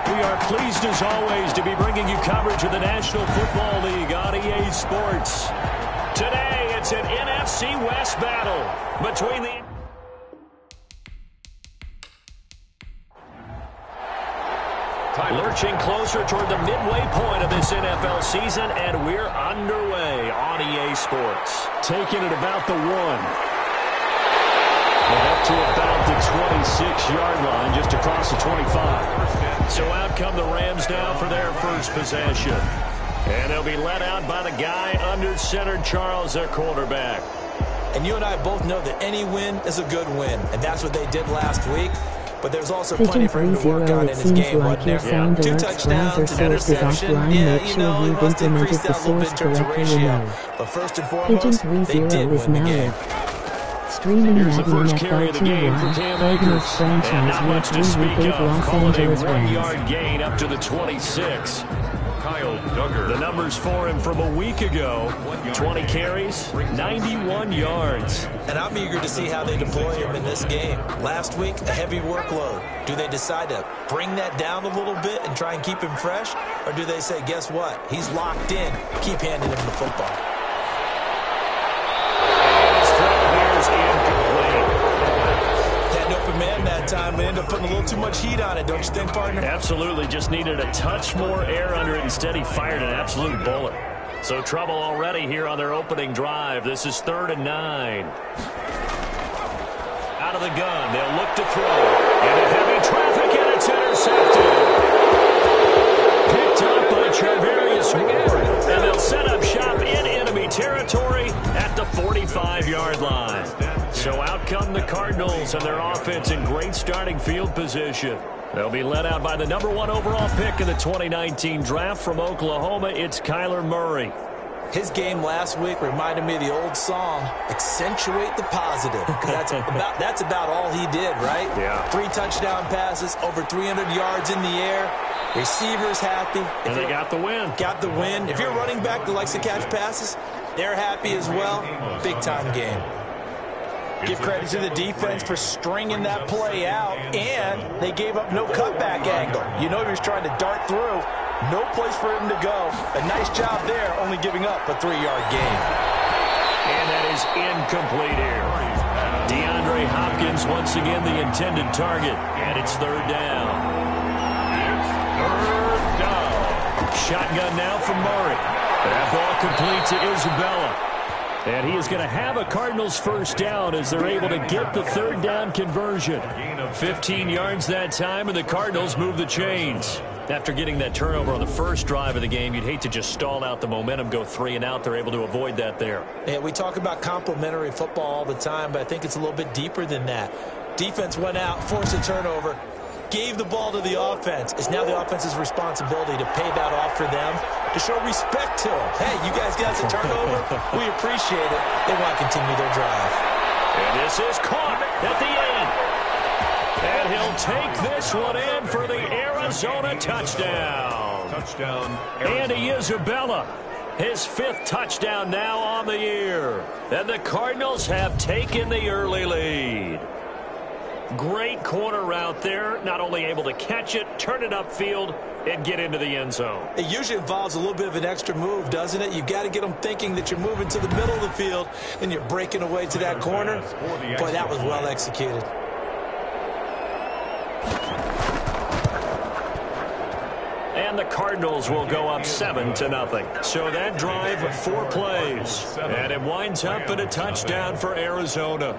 We are pleased as always to be bringing you coverage of the National Football League on EA Sports. Today it's an NFC West battle between the... Lurching closer toward the midway point of this NFL season, and we're underway on EA Sports. Taking it about the 1. And up to about the 26-yard line, just across the 25. So out come the Rams now for their first possession. And they'll be let out by the guy under center, Charles, their quarterback. And you and I both know that any win is a good win, and that's what they did last week. But there's also plenty for him to work on in his game, wasn't there? Yeah. 2 touchdowns, an interception. Yeah, you know, he must increase that a little bit in terms of ratio. But first and foremost, they did win the game. Here's the first carry of the game for Cam Akers. And not much to speak of. Call it a 1-yard gain up to the 26. Kyle Duggar. The numbers for him from a week ago. 20 carries, 91 yards. And I'm eager to see how they deploy him in this game. Last week, a heavy workload. Do they decide to bring that down a little bit and try and keep him fresh? Or do they say, guess what? He's locked in. Keep handing him the football. His throw here is incomplete. That open man that time may end up putting a little too much heat on it, don't you think, partner? Absolutely. Just needed a touch more air under it. Instead, he fired an absolute bullet. So trouble already here on their opening drive. This is 3rd and 9. Out of the gun. They'll look to throw. Into heavy traffic, and it's intercepted. Picked up by Charvarius Ward. And they'll set up shop in enemy territory at the 45-yard line. So out come the Cardinals and their offense in great starting field position. They'll be led out by the number 1 overall pick in the 2019 draft from Oklahoma. It's Kyler Murray. His game last week reminded me of the old song, Accentuate the Positive. That's about all he did, right? Yeah. 3 touchdown passes, over 300 yards in the air. Receivers happy. And they got the win. Got the win. If you're a running back that likes to catch passes, they're happy as well. Big-time game. Give credit to the defense for stringing that play out, and they gave up no cutback angle. You know he was trying to dart through. No place for him to go. A nice job there, only giving up a 3-yard gain. And that is incomplete here. DeAndre Hopkins once again the intended target, and it's 3rd down. It's 3rd down. Shotgun now from Murray. That ball complete to Isabella. And he is going to have a Cardinals first down as they're able to get the 3rd down conversion. 15 yards that time, and the Cardinals move the chains. After getting that turnover on the first drive of the game, you'd hate to just stall out the momentum, go 3 and out. They're able to avoid that there. Yeah, we talk about complementary football all the time, but I think it's a little bit deeper than that. Defense went out, forced a turnover, gave the ball to the offense. It's now the offense's responsibility to pay that off for them, to show respect to them. Hey, you guys got the turnover. We appreciate it. They want to continue their drive. And this is caught at the end. And he'll take this one in for the Arizona touchdown. Andy Isabella, his 5th touchdown now on the year. And the Cardinals have taken the early lead. Great corner route there. Not only able to catch it, turn it upfield, and get into the end zone. It usually involves a little bit of an extra move, doesn't it? You've got to get them thinking that you're moving to the middle of the field, and you're breaking away to that corner. Boy, that was well executed. And the Cardinals will go up 7-0. So that drive, 4 plays. And it winds up in a touchdown for Arizona.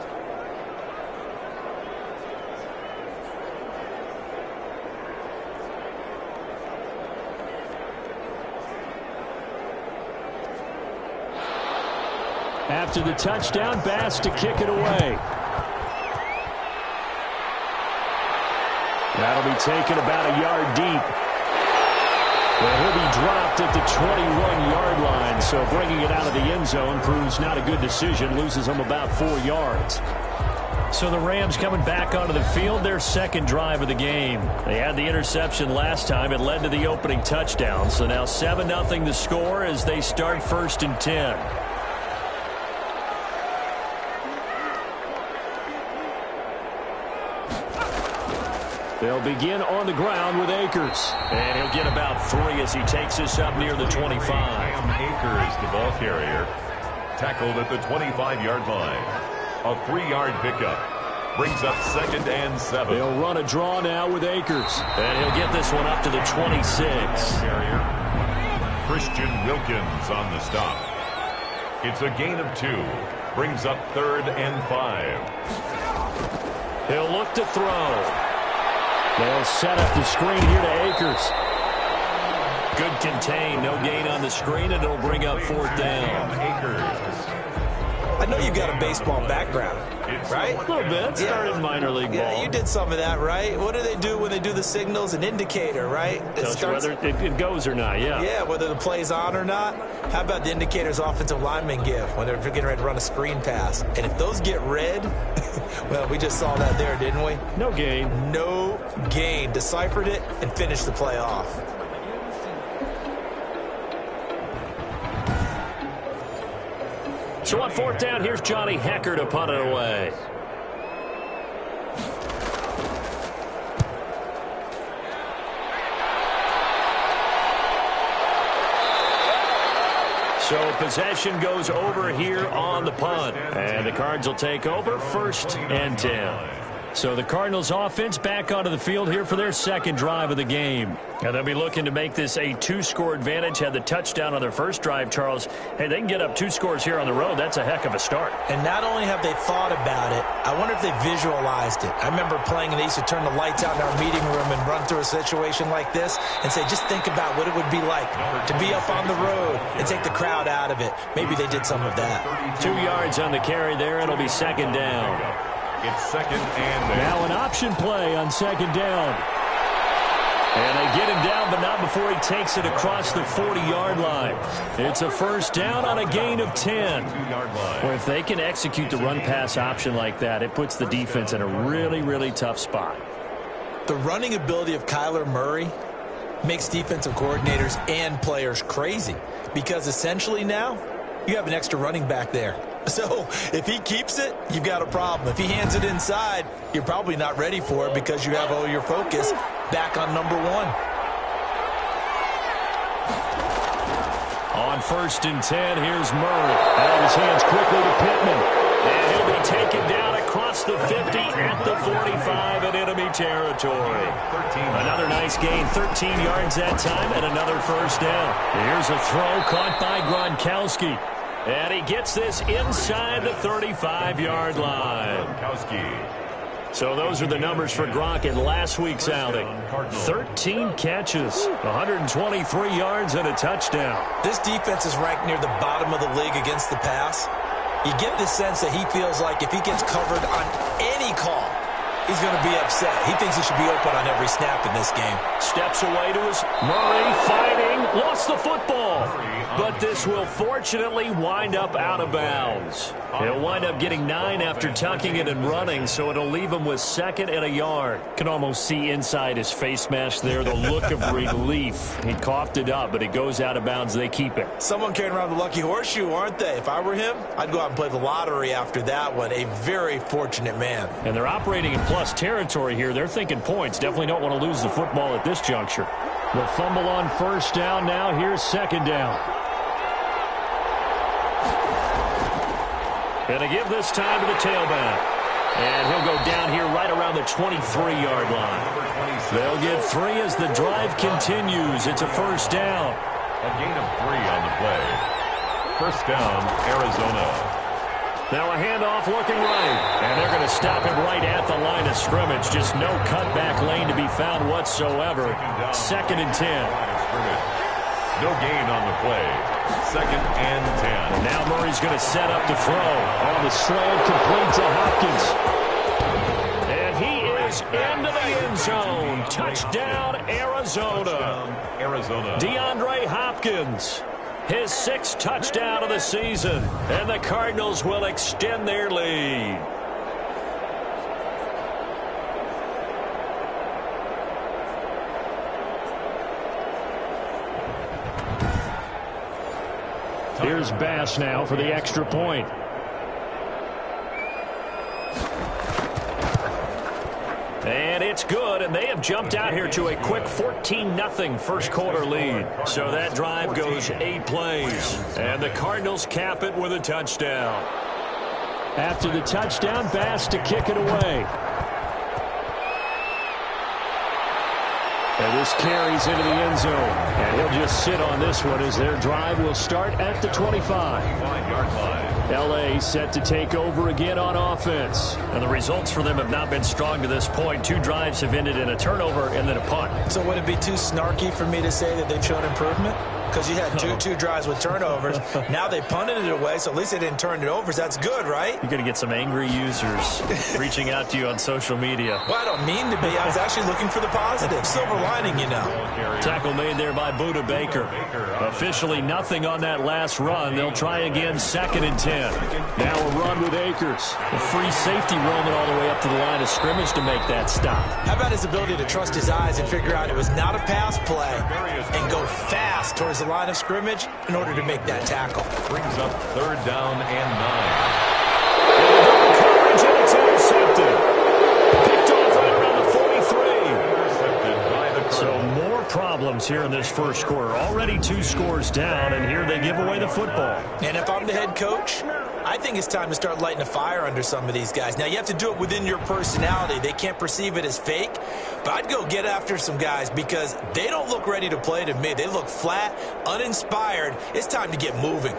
After the touchdown, Bass to kick it away. That'll be taken about a yard deep. Well, he'll be dropped at the 21-yard line, so bringing it out of the end zone proves not a good decision. Loses him about 4 yards. So the Rams coming back onto the field, their 2nd drive of the game. They had the interception last time. It led to the opening touchdown. So now 7-0 the score as they start 1st and 10. They'll begin on the ground with Akers. And he'll get about 3 as he takes this up near the 25. Akers, the ball carrier, tackled at the 25-yard line. A 3-yard pickup. Brings up 2nd and 7. They'll run a draw now with Akers. And he'll get this one up to the 26. Carrier, Christian Wilkins on the stop. It's a gain of 2. Brings up 3rd and 5. He'll look to throw. They'll set up the screen here to Akers. Good contain. No gain on the screen, and it'll bring up 4th down. Akers. I know you've got a baseball background, right? A little bit. Started minor league ball. Yeah, you did some of that, right? What do they do when they do the signals? An indicator, right? Tells you whether it goes or not, yeah. Yeah, whether the play's on or not. How about the indicators offensive linemen give when they're getting ready to run a screen pass? And if those get red, well, we just saw that there, didn't we? No gain. No gain. Deciphered it and finished the play off. So on 4th down, here's Johnny Hekker to punt it away. So possession goes over here on the punt. And the Cards will take over 1st and 10. So the Cardinals offense back onto the field here for their 2nd drive of the game. And they'll be looking to make this a 2-score advantage. Had the touchdown on their first drive, Charles. Hey, they can get up 2 scores here on the road. That's a heck of a start. And not only have they thought about it, I wonder if they visualized it. I remember playing and they used to turn the lights out in our meeting room and run through a situation like this and say, just think about what it would be like to be up on the road and take the crowd out of it. Maybe they did some of that. 2 yards on the carry there. It'll be 2nd down. It's 2nd and 8. Now an option play on 2nd down. And they get him down, but not before he takes it across the 40-yard line. It's a 1st down on a gain of 10. Well, if they can execute the run-pass option like that, it puts the defense in a really, really tough spot. The running ability of Kyler Murray makes defensive coordinators and players crazy because essentially now you have an extra running back there. So if he keeps it, you've got a problem. If he hands it inside, you're probably not ready for it because you have all your focus back on number 1. On 1st and 10, here's Murray. Out of his hands quickly to Pittman. And he'll be taken down across the 50 at the 45 in enemy territory. Another nice gain, 13 yards that time, and another 1st down. Here's a throw caught by Gronkowski. And he gets this inside the 35-yard line. So those are the numbers for Gronk in last week's outing. 13 catches, 123 yards, and a touchdown. This defense is ranked near the bottom of the league against the pass. You get the sense that he feels like if he gets covered on any call, he's going to be upset. He thinks he should be open on every snap in this game. Steps away to his Murray fighting, lost the football. But this will fortunately wind up out of bounds. He'll wind up getting 9 after tucking it and running, so it'll leave him with 2nd and a yard. Can almost see inside his face mask there the look of relief. He coughed it up, but it goes out of bounds. They keep it. Someone carrying around the lucky horseshoe, aren't they? If I were him, I'd go out and play the lottery after that one. A very fortunate man. And they're operating in plus territory here. They're thinking points. Definitely don't want to lose the football at this juncture. The fumble on 1st down now. Here's 2nd down. And to give this time to the tailback. And he'll go down here right around the 23-yard line. They'll get 3 as the drive continues. It's a 1st down. A gain of 3 on the play. 1st down, Arizona. Now a handoff looking right. And they're going to stop him right at the line of scrimmage. Just no cutback lane to be found whatsoever. 2nd and 10. No gain on the play. 2nd and 10. Now Murray's going to set up to throw. On the slant, complete to Hopkins. And he is into the end zone. Touchdown, Arizona. DeAndre Hopkins. His 6th touchdown of the season. And the Cardinals will extend their lead. Here's Bass now for the extra point. And it's good, and they have jumped out here to a quick 14-0 first quarter lead. So that drive goes 8 plays, and the Cardinals cap it with a touchdown. After the touchdown, Bass to kick it away. And this carries into the end zone. And he'll just sit on this one as their drive will start at the 25-yard line. L.A. set to take over again on offense. And the results for them have not been strong to this point. 2 drives have ended in a turnover and then a punt. So would it be too snarky for me to say that they've shown improvement? Because you had two drives with turnovers. Now they punted it away, so at least they didn't turn it over. So that's good, right? You're going to get some angry users reaching out to you on social media. Well, I don't mean to be. I was actually looking for the positive. Silver lining, you know. Tackle made there by Budda Baker. Officially nothing on that last run. They'll try again, 2nd and 10. Now a run with Akers. A free safety roaming all the way up to the line of scrimmage to make that stop. How about his ability to trust his eyes and figure out it was not a pass play and go fast towards the line of scrimmage in order to make that tackle. Brings up 3rd down and 9. Coverage, and it's intercepted. Picked off right around the 43. Intercepted by the So more problems here in this first quarter. Already 2 scores down, and here they give away the football. And if I'm the head coach, I think it's time to start lighting a fire under some of these guys. Now, you have to do it within your personality. They can't perceive it as fake. But I'd go get after some guys because they don't look ready to play to me. They look flat, uninspired. It's time to get moving.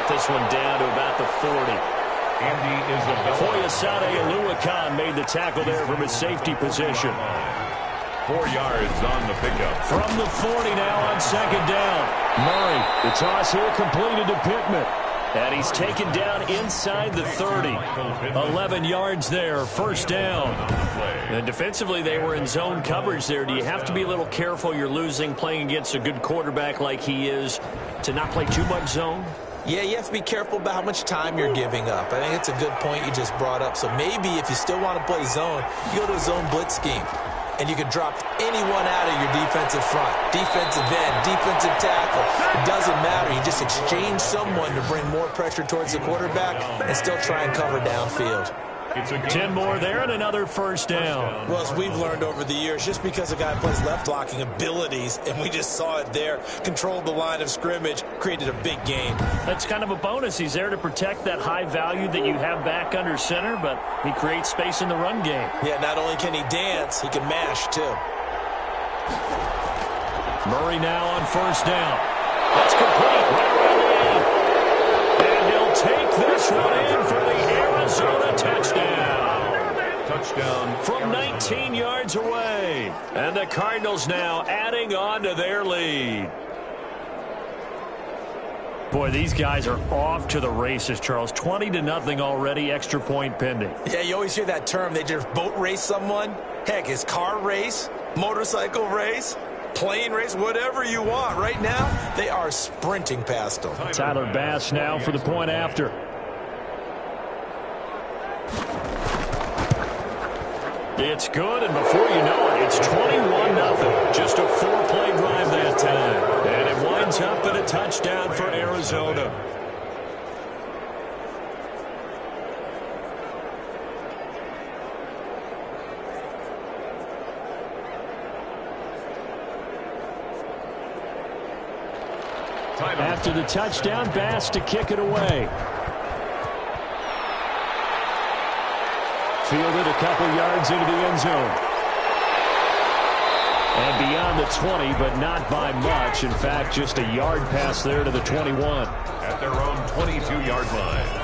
This one down to about the 40. Andy Isabella. Foyesade Oluwakan made the tackle there from his safety position. 4 yards on the pickup. From the 40 now on 2nd down. Murray, the toss here completed to Pittman. And he's taken down inside the 30. 11 yards there, 1st down. And defensively, they were in zone coverage there. Do you have to be a little careful? You're losing, playing against a good quarterback like he is, to not play too much zone? Yeah, you have to be careful about how much time you're giving up. I think it's a good point you just brought up. So maybe if you still want to play zone, you go to a zone blitz scheme. And you can drop anyone out of your defensive front. Defensive end, defensive tackle. It doesn't matter. You just exchange someone to bring more pressure towards the quarterback and still try and cover downfield. 10 more there and another 1st down. Well, as we've learned over the years, just because a guy plays left blocking abilities, and we just saw it there, controlled the line of scrimmage, created a big gain. That's kind of a bonus. He's there to protect that high value that you have back under center, but he creates space in the run game. Yeah, not only can he dance, he can mash, too. Murray now on 1st down. That's complete. Right around the 8. And he'll take this one in for the Arizona touchdown. Touchdown from 19 yards away. And the Cardinals now adding on to their lead. Boy, these guys are off to the races, Charles. 20-0 already, extra point pending. Yeah, you always hear that term. They just boat race someone. Heck, it's car race, motorcycle race, plane race, whatever you want. Right now, they are sprinting past them. Tyler Bass now for the point after. It's good, and before you know it, it's 21-0. Just a 4-play drive that time. And it winds up in a touchdown for Arizona. After the touchdown, Bass to kick it away. Fielded a couple yards into the end zone. And beyond the 20, but not by much. In fact, just a yard pass there to the 21. At their own 22-yard line.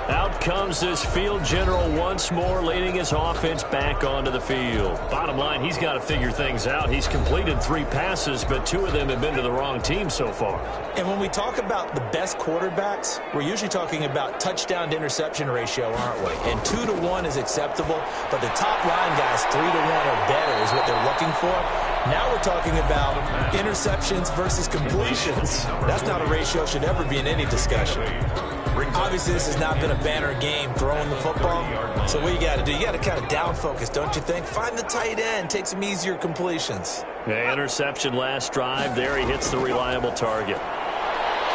Out comes this field general once more, leading his offense back onto the field. Bottom line, he's got to figure things out. He's completed 3 passes, but 2 of them have been to the wrong team so far. And when we talk about the best quarterbacks, we're usually talking about touchdown to interception ratio, aren't we? And 2 to 1 is acceptable, but the top line guys, 3 to 1 or better is what they're looking for. Now we're talking about interceptions versus completions. That's not a ratio should ever be in any discussion. Obviously, this has not been a banner game throwing the football. So what you got to do, you got to kind of down focus, don't you think? Find the tight end, take some easier completions. The interception last drive. There he hits the reliable target.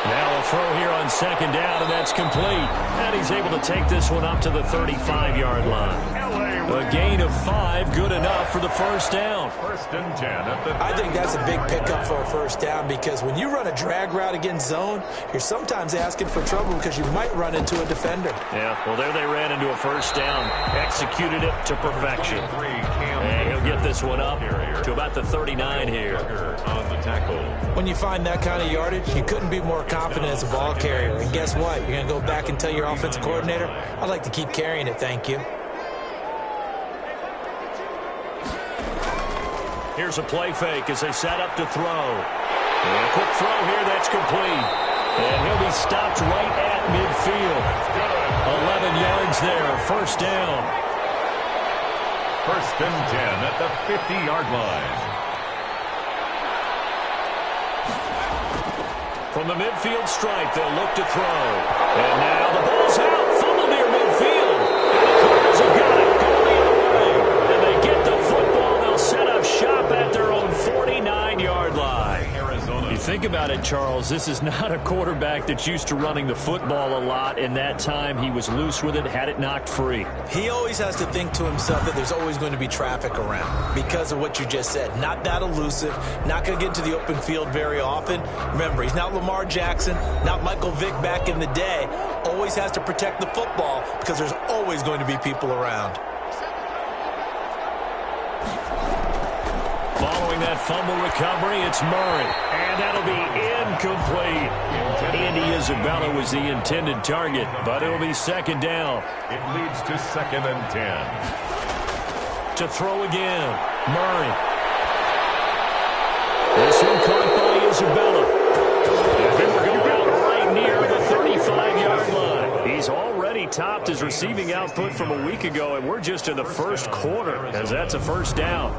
Now a throw here on second down, and that's complete. And he's able to take this one up to the 35-yard line. A gain of 5, good enough for the first down. First and 10 at the I think that's a big pickup for a first down because when you run a drag route against zone, you're sometimes asking for trouble because you might run into a defender. Yeah, well, there they ran into a first down. Executed it to perfection. And he'll get this one up to about the 39 here. On the tackle. When you find that kind of yardage, you couldn't be more confident as a ball carrier. And guess what? You're going to go back and tell your offensive coordinator, I'd like to keep carrying it, thank you. Here's a play fake as they set up to throw. And a quick throw here, that's complete. And he'll be stopped right at midfield. 11 yards there, first down. First and 10 at the 50-yard line. From the midfield stripe, they'll look to throw. And now the ball's out. Fumble near midfield. And the Cardinals have got it. Going the other way. And they get the football. They'll set up shop at their own 49-yard line. You think about it, Charles, this is not a quarterback that's used to running the football a lot. In that time, he was loose with it, had it knocked free. He always has to think to himself that there's always going to be traffic around because of what you just said. Not that elusive, not going to get to the open field very often. Remember, he's not Lamar Jackson, not Michael Vick back in the day. Always has to protect the football because there's always going to be people around. Following that fumble recovery, it's Murray. And that'll be incomplete. Andy Isabella was the intended target, but it'll be second down. It leads to second and 10. To throw again, Murray. This one caught by Isabella. And he will go out right near the 35-yard line. He's already topped his receiving output from a week ago, and we're just in the first quarter, as that's a first down.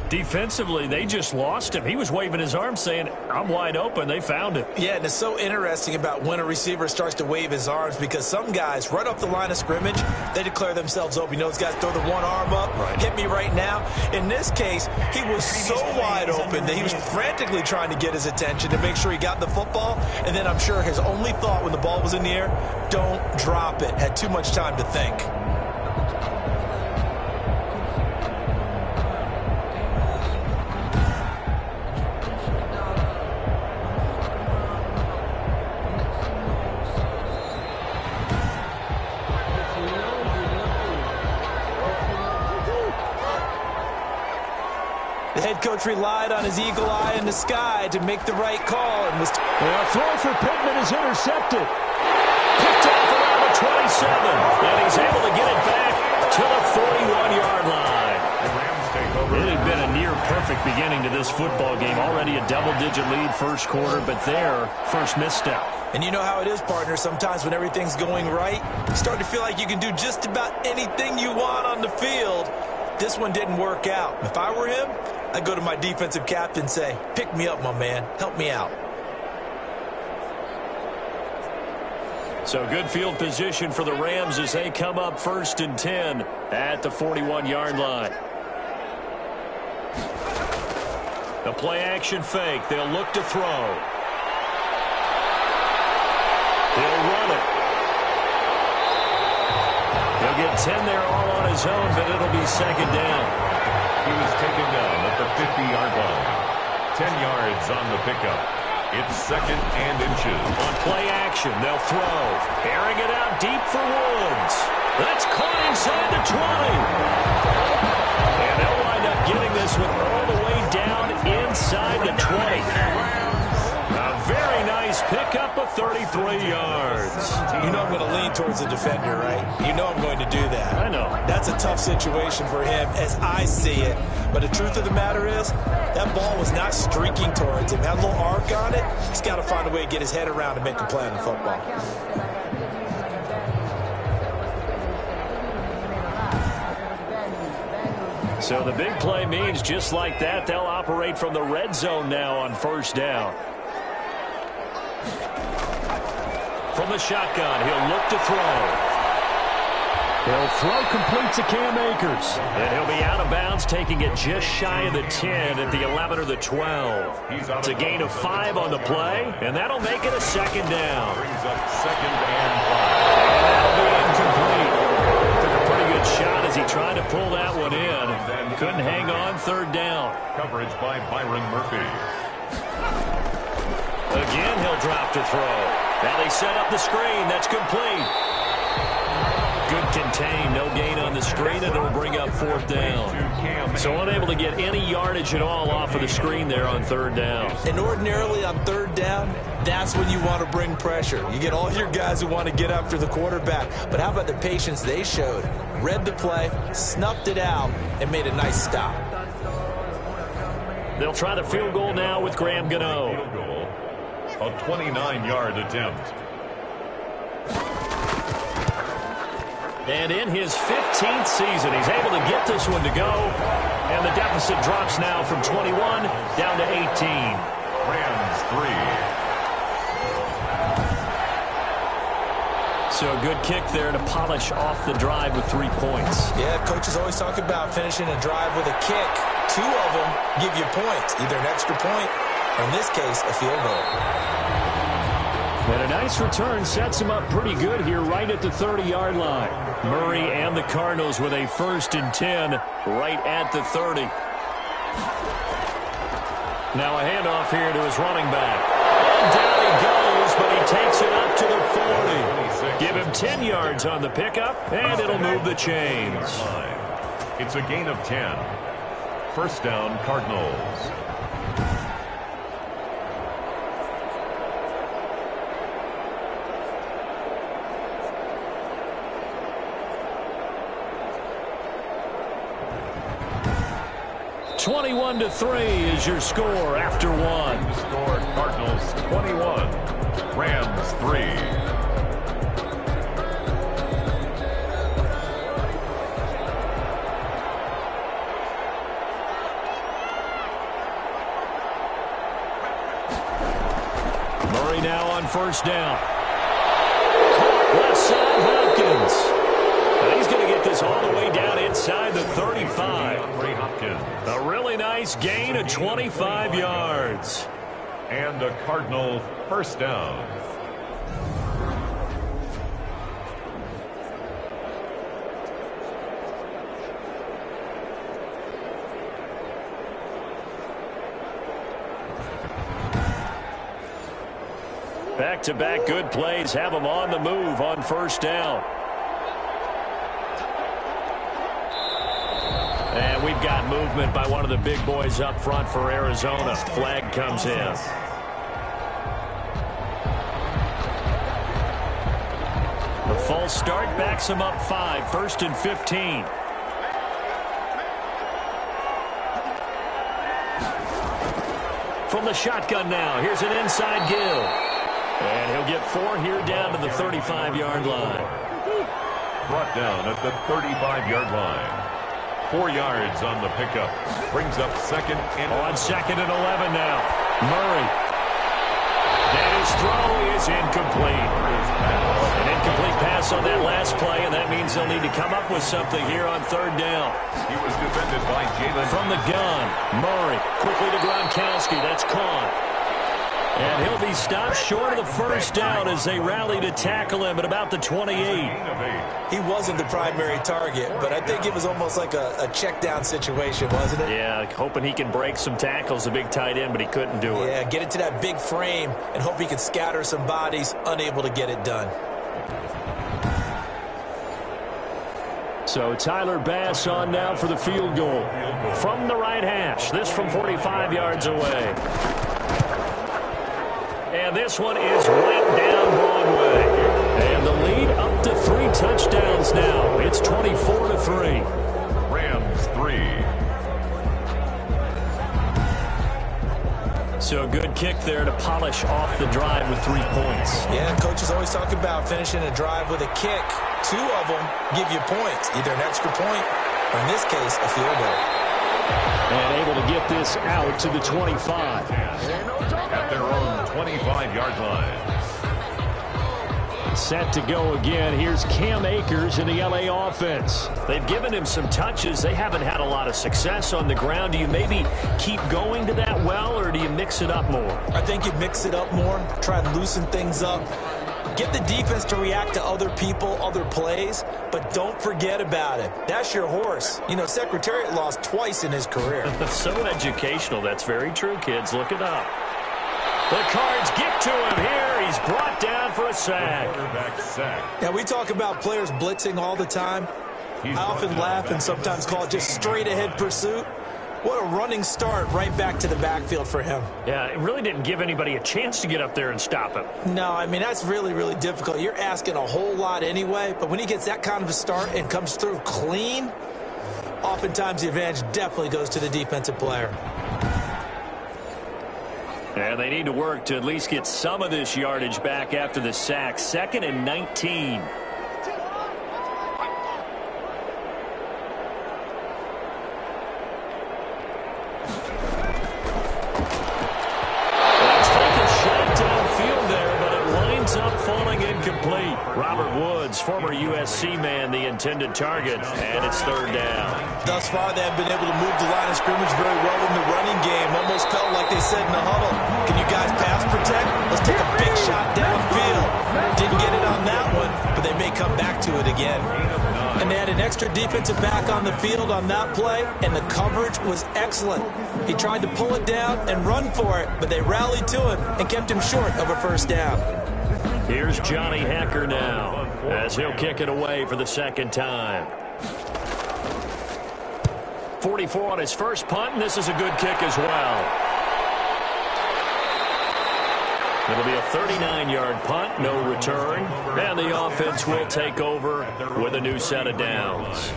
Defensively, they just lost him. He was waving his arms saying, I'm wide open. They found him. Yeah, and it's so interesting about when a receiver starts to wave his arms because some guys, right off the line of scrimmage, they declare themselves open. You know, those guys throw the one arm up, hit me right now. In this case, he was so wide open that he was frantically trying to get his attention to make sure he got the football. And then I'm sure his only thought when the ball was in the air, don't drop it. Had too much time to think. The head coach relied on his eagle eye in the sky to make the right call. And was a throw for Pittman is intercepted. Picked off around the 27. And he's able to get it back to the 41-yard line. It had been a near-perfect beginning to this football game. Already a double-digit lead first quarter, but their first misstep. And you know how it is, partner. Sometimes when everything's going right, you start to feel like you can do just about anything you want on the field. This one didn't work out. If I were him, I'd go to my defensive captain and say, pick me up, my man. Help me out. So good field position for the Rams as they come up first and 10 at the 41-yard line. The play-action fake. They'll look to throw. They'll run it. He'll get 10 there all on his own, but it'll be second down. He was taken down at the 50-yard line. 10 yards on the pickup. It's second and inches. On play action, they'll throw. Airing it out deep for Woods. That's caught inside the 20. And they'll wind up getting this one all the way down inside the 20. A very nice pickup of 33 yards. You know I'm going to lean towards the defender, right? You know I'm going to do that. I know. That's a tough situation for him as I see it. But the truth of the matter is, that ball was not streaking towards him. Had a little arc on it. He's got to find a way to get his head around and make a play on the football. So the big play means just like that, they'll operate from the red zone now on first down. From the shotgun, he'll look to throw. He'll throw complete to Cam Akers. And he'll be out of bounds, taking it just shy of the 10 at the 11 or the 12. It's a gain of 5 on the play, and that'll make it a second down. Brings up second and 5. And that'll be incomplete. Took a pretty good shot as he tried to pull that one in. Couldn't hang on, third down. Coverage by Byron Murphy. Again, he'll drop to throw. Now they set up the screen. That's complete. Good contain, no gain on the screen, and it'll bring up fourth down. So unable to get any yardage at all off of the screen there on third down. And ordinarily on third down, that's when you want to bring pressure. You get all your guys who want to get after the quarterback. But how about the patience they showed? Read the play, snuffed it out, and made a nice stop. They'll try the field goal now with Graham Gano. A 29-yard attempt. And in his 15th season, he's able to get this one to go. And the deficit drops now from 21 down to 18. Rams 3. So a good kick there to polish off the drive with 3 points. Yeah, coaches always talk about finishing a drive with a kick. 2 of them give you points, either an extra point or, in this case, a field goal. And a nice return sets him up pretty good here right at the 30-yard line. Murray and the Cardinals with a 1st and 10 right at the 30. Now a handoff here to his running back. And down he goes, but he takes it up to the 40. Give him 10 yards on the pickup, and it'll move the chains. It's a gain of 10. First down, Cardinals. (21-3) is your score after 1. Score Cardinals 21, Rams 3. Murray now on first down. Left side, Hopkins. And he's going to get this all the way down inside the 35. A really nice gain of 25 yards. And a Cardinal first down. Back-to-back good plays have them on the move on first down. And we've got movement by one of the big boys up front for Arizona. Flag comes in. The false start backs him up 5, 1st and 15. From the shotgun now, here's an inside give. And he'll get 4 here down to the 35-yard line. Brought down at the 35-yard line. 4 yards on the pickup. Brings up second and on 2nd and 11 now. Murray. And his throw is incomplete. An incomplete pass on that last play, and that means they'll need to come up with something here on third down. He was defended by Jalen. From the gun, Murray quickly to Gronkowski. That's caught. And he'll be stopped short of the first down as they rally to tackle him at about the 28. He wasn't the primary target, but I think it was almost like a check down situation, wasn't it? Yeah, hoping he can break some tackles, a big tight end, but he couldn't do it. Yeah, get it to that big frame and hope he can scatter some bodies, unable to get it done. So Tyler Bass on now for the field goal. From the right hash, this from 45 yards away. And this one is right down Broadway. And the lead up to 3 touchdowns now. It's 24-3. Rams 3. So a good kick there to polish off the drive with 3 points. Yeah, coaches always talk about finishing a drive with a kick. 2 of them give you points, either an extra point or, in this case, a field goal. And able to get this out to the 25. At their own 25-yard line. Set to go again. Here's Cam Akers in the LA offense. They've given him some touches. They haven't had a lot of success on the ground. Do you maybe keep going to that well, or do you mix it up more? I think you mix it up more, try and loosen things up. Get the defense to react to other people, other plays, but don't forget about it. That's your horse. You know, Secretariat lost twice in his career. So educational. That's very true, kids. Look it up. The Cards get to him here. He's brought down for a sack. Now, we talk about players blitzing all the time. I often laugh and sometimes call it just straight-ahead pursuit. What a running start right back to the backfield for him. Yeah, it really didn't give anybody a chance to get up there and stop him. No, I mean, that's really, really difficult. You're asking a whole lot anyway, but when he gets that kind of a start and comes through clean, oftentimes the advantage definitely goes to the defensive player. And they need to work to at least get some of this yardage back after the sack. 2nd and 19. Let's take a shot downfield there, but it winds up falling incomplete. Robert Woods, former USC man, the intended target, and it's 3rd down. Thus far, they have been able to move the line of scrimmage very well in the running game. Almost felt like they said in the huddle, can you guys pass protect? Let's take a big shot downfield. Didn't get it on that one, but they may come back to it again. And they had an extra defensive back on the field on that play, and the coverage was excellent. He tried to pull it down and run for it, but they rallied to him and kept him short of a 1st down. Here's Johnny Hekker now, as he'll kick it away for the 2nd time. 44 on his first punt, and this is a good kick as well. It'll be a 39-yard punt, no return, and the offense will take over with a new set of downs.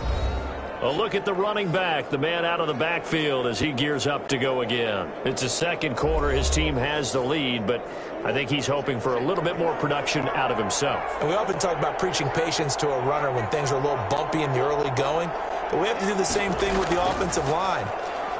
A look at the running back, the man out of the backfield as he gears up to go again. It's the 2nd quarter. His team has the lead, but I think he's hoping for a little bit more production out of himself. And we often talk about preaching patience to a runner when things are a little bumpy in the early going, but we have to do the same thing with the offensive line.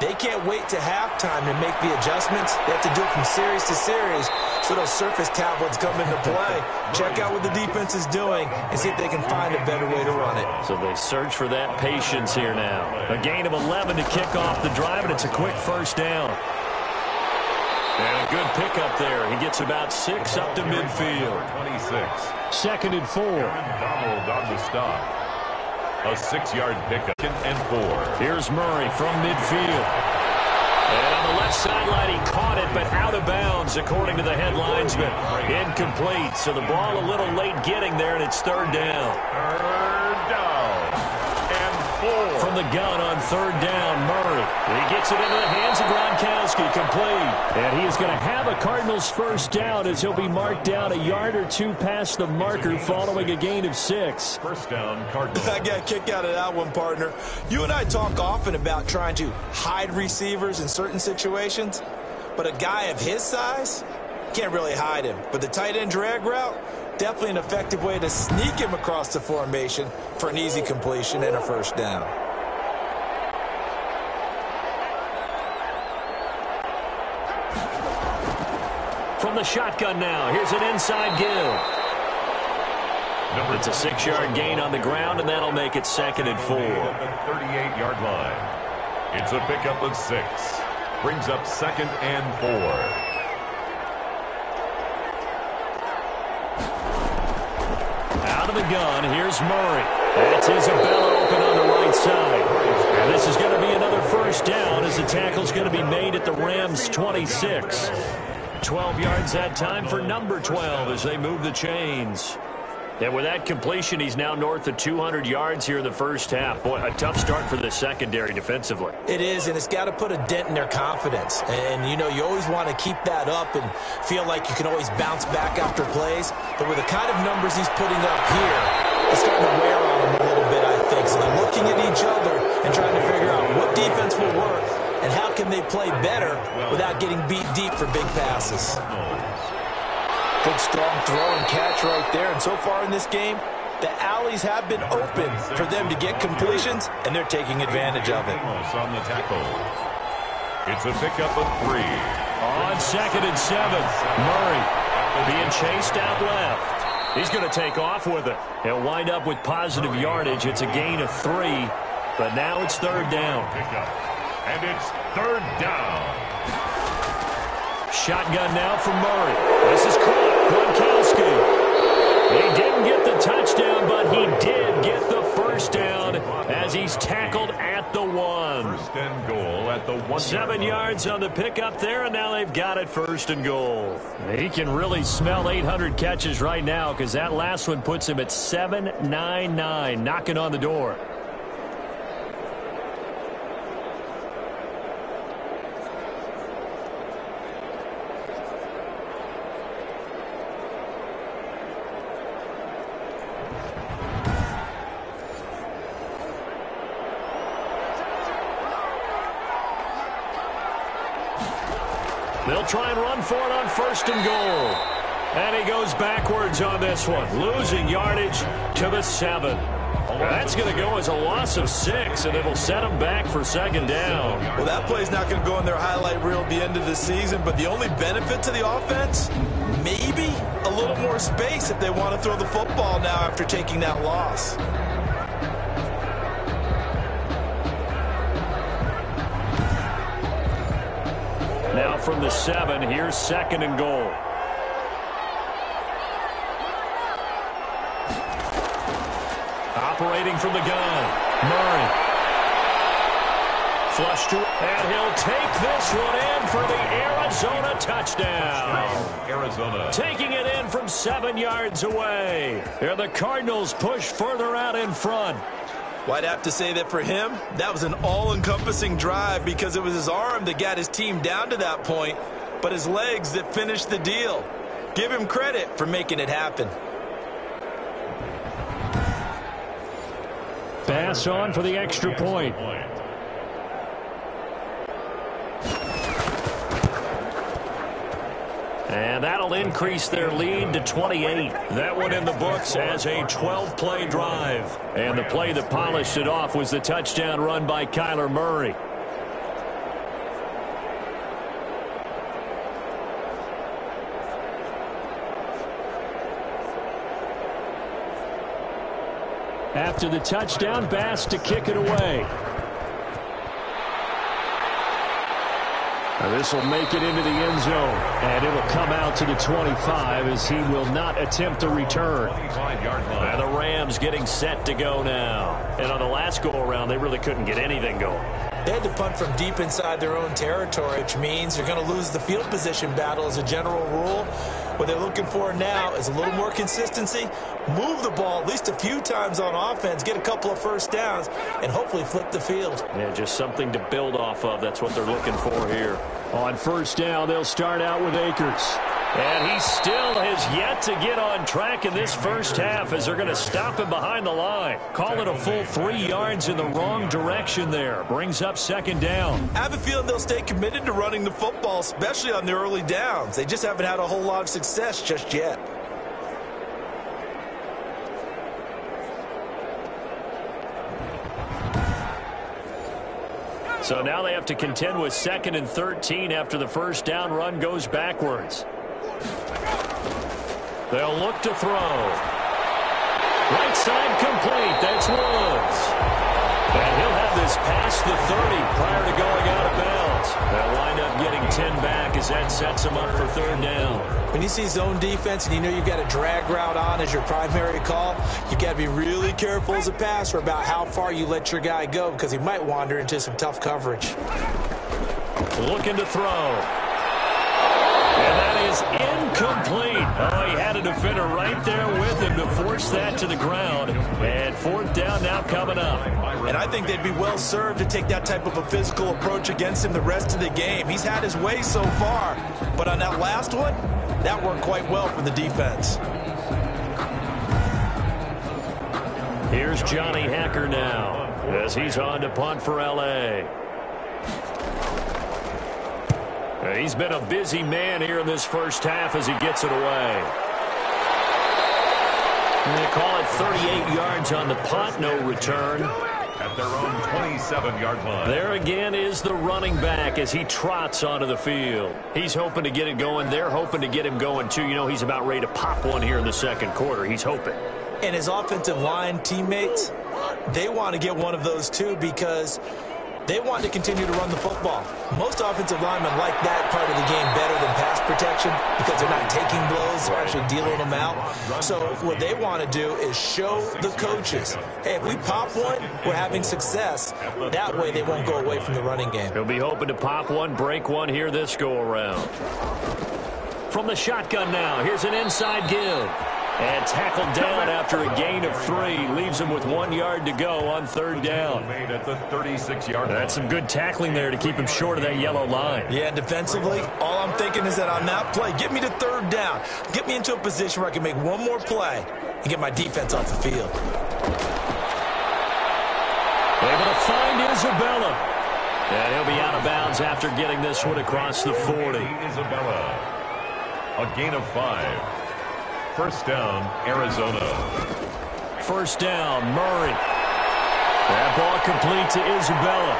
They can't wait to halftime to make the adjustments. They have to do it from series to series, so those surface tablets come into play. Check out what the defense is doing and see if they can find a better way to run it. So they search for that patience here now. A gain of 11 to kick off the drive, and it's a quick 1st down. And a good pickup there. He gets about 6 up to midfield. 26. 2nd and 4. Donald on the stop. A 6-yard pickup and 4. Here's Murray from midfield. And on the left sideline, he caught it, but out of bounds, according to the head linesman. Incomplete. So the ball a little late getting there, and it's 3rd down. 3rd down and 4. From the gun on 3rd down, Murray. He gets it into the hands of Gronkowski, complete. And he is going to have a Cardinals 1st down as he'll be marked down a yard or 2 past the marker following a gain of 6. 1st down, Cardinals. I got a kick out of that one, partner. You and I talk often about trying to hide receivers in certain situations, but a guy of his size can't really hide him. But the tight end drag route, definitely an effective way to sneak him across the formation for an easy completion and a 1st down. From the shotgun now, here's an inside give. It's a 6-yard gain on the ground, and that'll make it 2nd and 4. 38-yard line. It's a pickup of 6. Brings up 2nd and 4. Out of the gun, here's Murray. That's Isabella open on the right side. And this is going to be another 1st down as the tackle's going to be made at the Rams' 26. 12 yards that time for number 12 as they move the chains. And with that completion, he's now north of 200 yards here in the 1st half. Boy, a tough start for the secondary defensively. It is, and it's got to put a dent in their confidence. And, you know, you always want to keep that up and feel like you can always bounce back after plays. But with the kind of numbers he's putting up here, it's starting to wear on them a little bit, I think. So they're looking at each other and trying to figure out what defense will work and how can they play better without getting beat deep for big passes. Good strong throw and catch right there. And so far in this game, the alleys have been open for them to get completions, and they're taking advantage of it. On the tackle. It's a pickup of 3. On 2nd and 7, Murray being chased out left. He's going to take off with it. He'll wind up with positive yardage. It's a gain of 3, but now it's third down. And it's third down. Shotgun now from Murray. This is Gronkowski. He didn't get the touchdown, but he did get the first down as he's tackled at the 1. First and goal at the 1. 7 yards on the pickup there, and now they've got it first and goal. He can really smell 800 catches right now because that last one puts him at 799, knocking on the door. They'll try and run for it on first and goal. And he goes backwards on this one, losing yardage to the 7. That's going to go as a loss of 6, and it'll set him back for second down. Well, that play's not going to go in their highlight reel at the end of the season, but the only benefit to the offense, maybe a little more space if they want to throw the football now after taking that loss. Now from the 7, here's second and goal. Operating from the gun, Murray. Flush to, and he'll take this one in for the Arizona touchdown. Arizona. Taking it in from 7 yards away. And the Cardinals push further out in front. Well, I'd have to say that for him, that was an all-encompassing drive because it was his arm that got his team down to that point, but his legs that finished the deal. Give him credit for making it happen. Pass on for the extra point. And that'll increase their lead to 28. That one in the books as a 12-play drive. And the play that polished it off was the touchdown run by Kyler Murray. After the touchdown, Bass to kick it away. This will make it into the end zone, and it'll come out to the 25 as he will not attempt a return. And the Rams getting set to go now. And on the last go-around, they really couldn't get anything going. They had to punt from deep inside their own territory, which means they're going to lose the field position battle as a general rule. What they're looking for now is a little more consistency, move the ball at least a few times on offense, get a couple of first downs, and hopefully flip the field. Yeah, just something to build off of. That's what they're looking for here. On first down, they'll start out with Akers. And he still has yet to get on track in this first half as they're going to stop him behind the line. Call it a full 3 yards in the wrong direction there. Brings up second down. I have a feeling they'll stay committed to running the football, especially on the early downs. They just haven't had a whole lot of success just yet. So now they have to contend with 2nd and 13 after the first down run goes backwards. They'll look to throw. Right side complete. That's Woods. And he'll have this past the 30 prior to going out of bounds. They'll wind up getting 10 back as that sets them up for third down. When you see zone defense and you know you've got a drag route on as your primary call, you've got to be really careful as a passer about how far you let your guy go because he might wander into some tough coverage. Looking to throw. And that is incomplete. Oh, he had a defender right there with him to force that to the ground. And fourth down now coming up. And I think they'd be well served to take that type of a physical approach against him the rest of the game. He's had his way so far. But on that last one, that worked quite well for the defense. Here's Johnny Hacker now as he's on to punt for L.A. He's been a busy man here in this first half as he gets it away. And they call it 38 yards on the punt, no return. at their own 27-yard line. There again is the running back as he trots onto the field. He's hoping to get it going. They're hoping to get him going, too. You know, he's about ready to pop one here in the second quarter. He's hoping. And his offensive line teammates, they want to get one of those, too, because they want to continue to run the football. Most offensive linemen like that part of the game better than pass protection because they're not taking blows, they're actually dealing them out. So what they want to do is show the coaches, hey, if we pop one, we're having success. That way they won't go away from the running game. He'll be hoping to pop one, break one here this go-around. From the shotgun now, here's an inside give. And tackled down after a gain of 3. Leaves him with 1 yard to go on third down. Made at the 36-yard line. That's some good tackling there to keep him short of that yellow line. Yeah, defensively, all I'm thinking is that on that play, get me to third down. Get me into a position where I can make one more play and get my defense off the field. Able to find Isabella. And he'll be out of bounds after getting this one across the 40. Isabella. A gain of 5. First down, Arizona. First down, Murray. That ball complete to Isabella.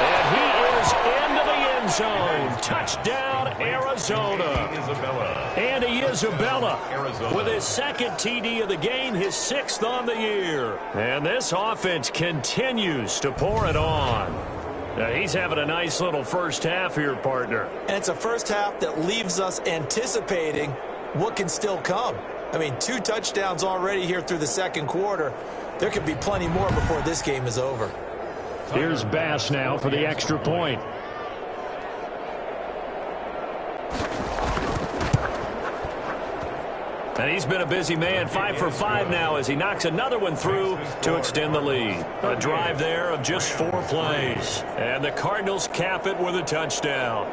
And he is into the end zone. Touchdown, Arizona. Isabella. Andy Isabella with his second TD of the game, his 6th on the year. And this offense continues to pour it on. Now, he's having a nice little first half here, partner. And it's a first half that leaves us anticipating what can still come. I mean, 2 touchdowns already here through the second quarter. There could be plenty more before this game is over. Here's Bass now for the extra point. And he's been a busy man, 5 for 5 now as he knocks another one through to extend the lead. A drive there of just 4 plays. And the Cardinals cap it with a touchdown.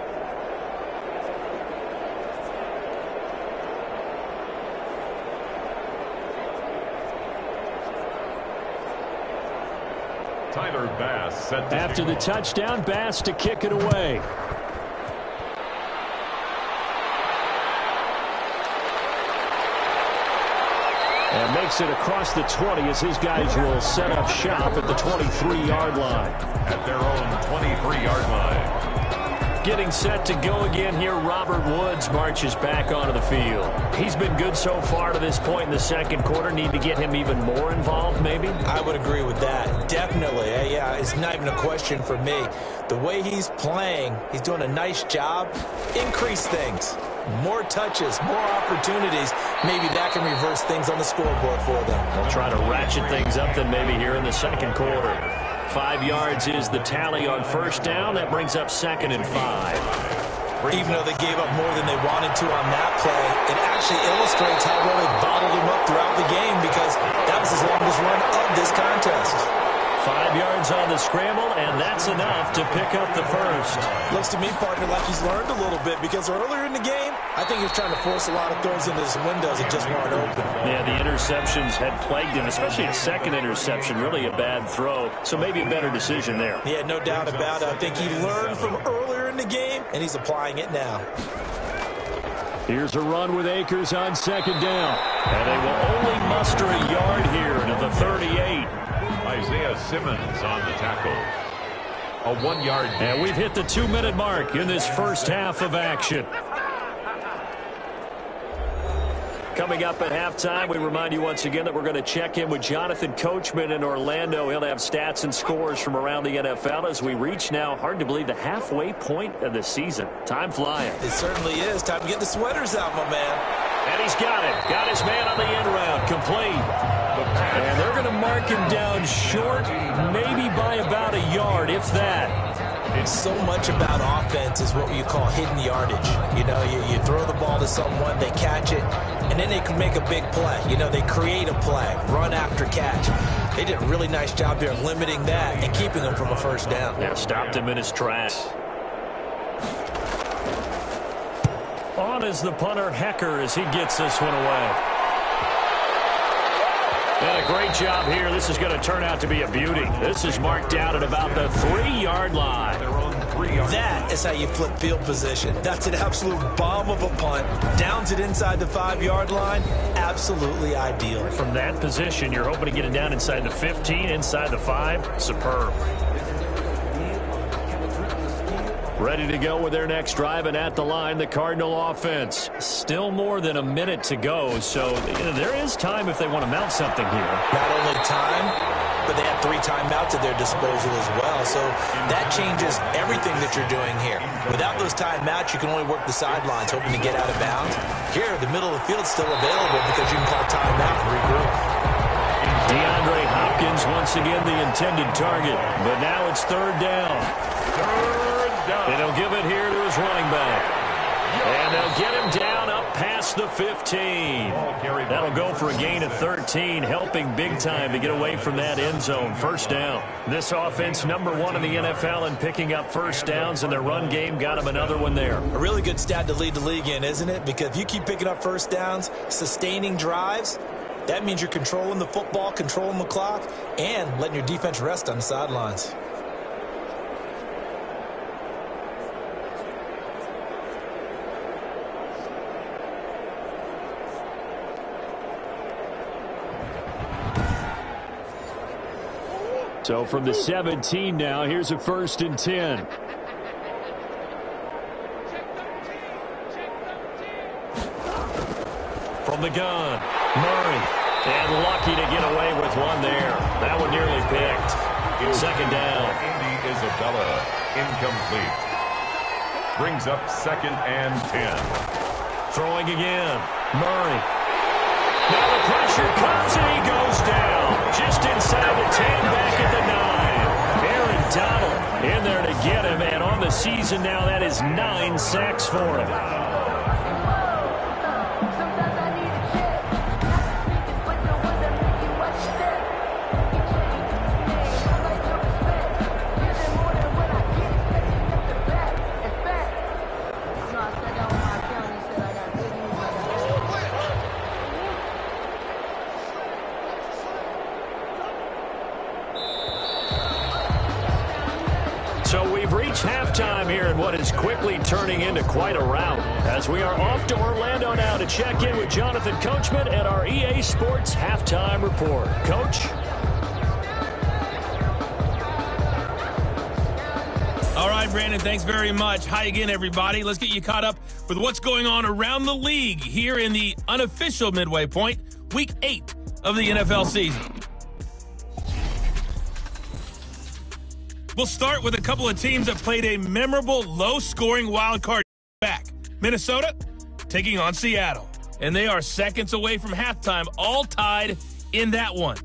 Tyler Bass set to After the touchdown, Bass to kick it away. And makes it across the 20 as his guys will set up shop at the 23-yard line. At their own 23-yard line. Getting set to go again here, Robert Woods marches back onto the field. He's been good so far to this point in the second quarter. Need to get him even more involved, maybe? I would agree with that. Definitely. Yeah, it's not even a question for me. The way he's playing, he's doing a nice job. Increase things. More touches, more opportunities. Maybe that can reverse things on the scoreboard for them. They'll try to ratchet things up then maybe here in the second quarter. 5 yards is the tally on first down. That brings up 2nd and 5. Even though they gave up more than they wanted to on that play, it actually illustrates how well they bottled him up throughout the game because that was his longest run of this contest. 5 yards on the scramble, and that's enough to pick up the first. Looks to me, partner, like he's learned a little bit because earlier in the game, I think he was trying to force a lot of throws into his windows that just weren't open. Yeah, the interceptions had plagued him, especially a second interception, really a bad throw. So maybe a better decision there. Yeah, no doubt about it. I think he learned from earlier in the game, and he's applying it now. Here's a run with Akers on second down. And they will only muster a yard here to the 38. Isaiah Simmons on the tackle. A 1-yard gain. And we've hit the 2-minute mark in this first half of action. Coming up at halftime, we remind you once again that we're going to check in with Jonathan Coachman in Orlando. He'll have stats and scores from around the NFL as we reach now, hard to believe, the halfway point of the season. Time flying. It certainly is. Time to get the sweaters out, my man. And he's got it. Got his man on the end round. Complete. And they're going to mark him down short, maybe by about a yard, if that. It's so much about offense is what you call hidden yardage. You know, you throw the ball to someone, they catch it, and then they can make a big play. You know, they create a play, run after catch. They did a really nice job there limiting that and keeping him from a first down. Yeah, stopped him in his tracks. On is the punter, Hecker, as he gets this one away. And a great job here. This is going to turn out to be a beauty. This is marked out at about the 3-yard line. Their own 3 yards. That is how you flip field position. That's an absolute bomb of a punt. Downs it inside the 5-yard line. Absolutely ideal. From that position, you're hoping to get it down inside the 15, inside the 5. Superb. Ready to go with their next drive, and at the line, the Cardinal offense. Still more than a minute to go, so there is time if they want to mount something here. Not only time, but they have 3 timeouts at their disposal as well, so that changes everything that you're doing here. Without those timeouts, you can only work the sidelines, hoping to get out of bounds. Here, the middle of the field is still available because you can call timeout and regroup. DeAndre Hopkins once again the intended target, but now it's 3rd down. And he'll give it here to his running back. And they'll get him down up past the 15. That'll go for a gain of 13, helping big time to get away from that end zone. 1st down. This offense, number 1 in the NFL in picking up 1st downs, and their run game got him another one there. A really good stat to lead the league in, isn't it? Because if you keep picking up 1st downs, sustaining drives, that means you're controlling the football, controlling the clock, and letting your defense rest on the sidelines. So from the 17 now, here's a 1st and 10. From the gun, Murray. And lucky to get away with one there. That one nearly picked. 2nd down. Andy Isabella, incomplete. Brings up 2nd and 10. Throwing again, Murray. Now the pressure comes and he goes down. Just inside the 10, back at the 9. Aaron Donald in there to get him, and on the season now, that is 9 sacks for him. Halftime here in what is quickly turning into quite a rout, as we are off to Orlando now to check in with Jonathan Coachman at our EA Sports Halftime Report. Coach? All right, Brandon, thanks very much. Hi again, everybody. Let's get you caught up with what's going on around the league here in the unofficial midway point, Week 8 of the NFL season. We'll start with a couple of teams that played a memorable low-scoring wild card back. Minnesota taking on Seattle. And they are seconds away from halftime, all tied in that one.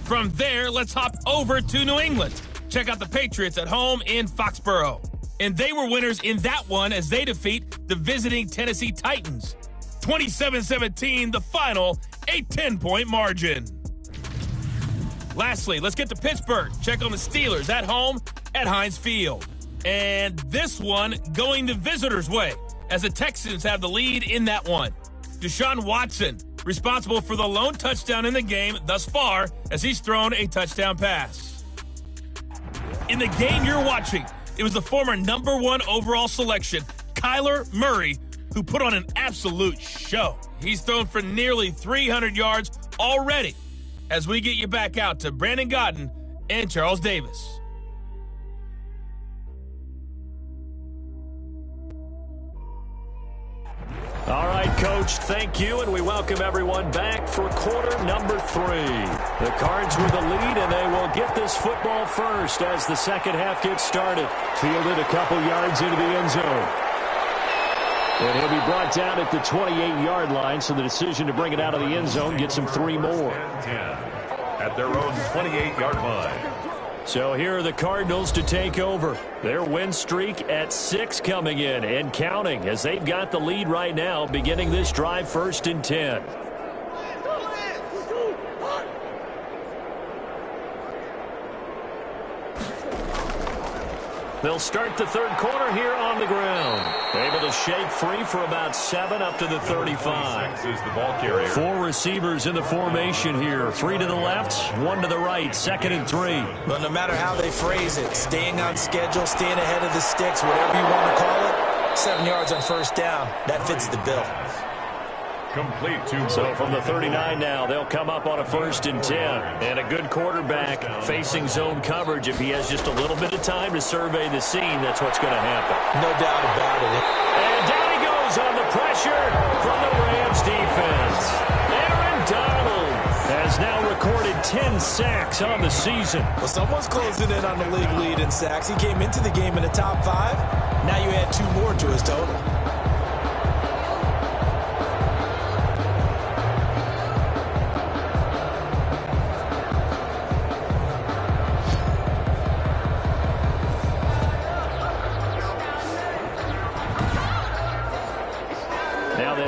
From there, let's hop over to New England. Check out the Patriots at home in Foxborough. And they were winners in that one as they defeat the visiting Tennessee Titans. 27-17, the final, a 10-point margin. Lastly, let's get to Pittsburgh. Check on the Steelers at home at Heinz Field. And this one going the visitors' way as the Texans have the lead in that one. Deshaun Watson, responsible for the lone touchdown in the game thus far as he's thrown a touchdown pass. In the game you're watching, it was the former number 1 overall selection, Kyler Murray, who put on an absolute show. He's thrown for nearly 300 yards already. As we get you back out to Brandon Gaudin and Charles Davis. All right, Coach, thank you, and we welcome everyone back for quarter number 3. The Cards with the lead, and they will get this football first as the second half gets started. Fielded a couple yards into the end zone. And he'll be brought down at the 28-yard line, so the decision to bring it out of the end zone gets him 3 more. 10 at their own 28-yard line. So here are the Cardinals to take over. Their win streak at 6 coming in and counting as they've got the lead right now, beginning this drive 1st and 10. They'll start the third quarter here on the ground. Able to shake free for about 7 up to the 35. Is the ball carrier. 4 receivers in the formation here. 3 to the left, 1 to the right. 2nd and 3. Well, no matter how they phrase it, staying on schedule, staying ahead of the sticks, whatever you want to call it, 7 yards on first down. That fits the bill. Complete to So from the 39 now, they'll come up on a 1st and 10. And a good quarterback facing zone coverage. If he has just a little bit of time to survey the scene, that's what's going to happen. No doubt about it. And down he goes on the pressure from the Rams defense. Aaron Donald has now recorded 10 sacks on the season. Well, someone's closing in on the league lead in sacks. He came into the game in the top 5. Now you add 2 more to his total.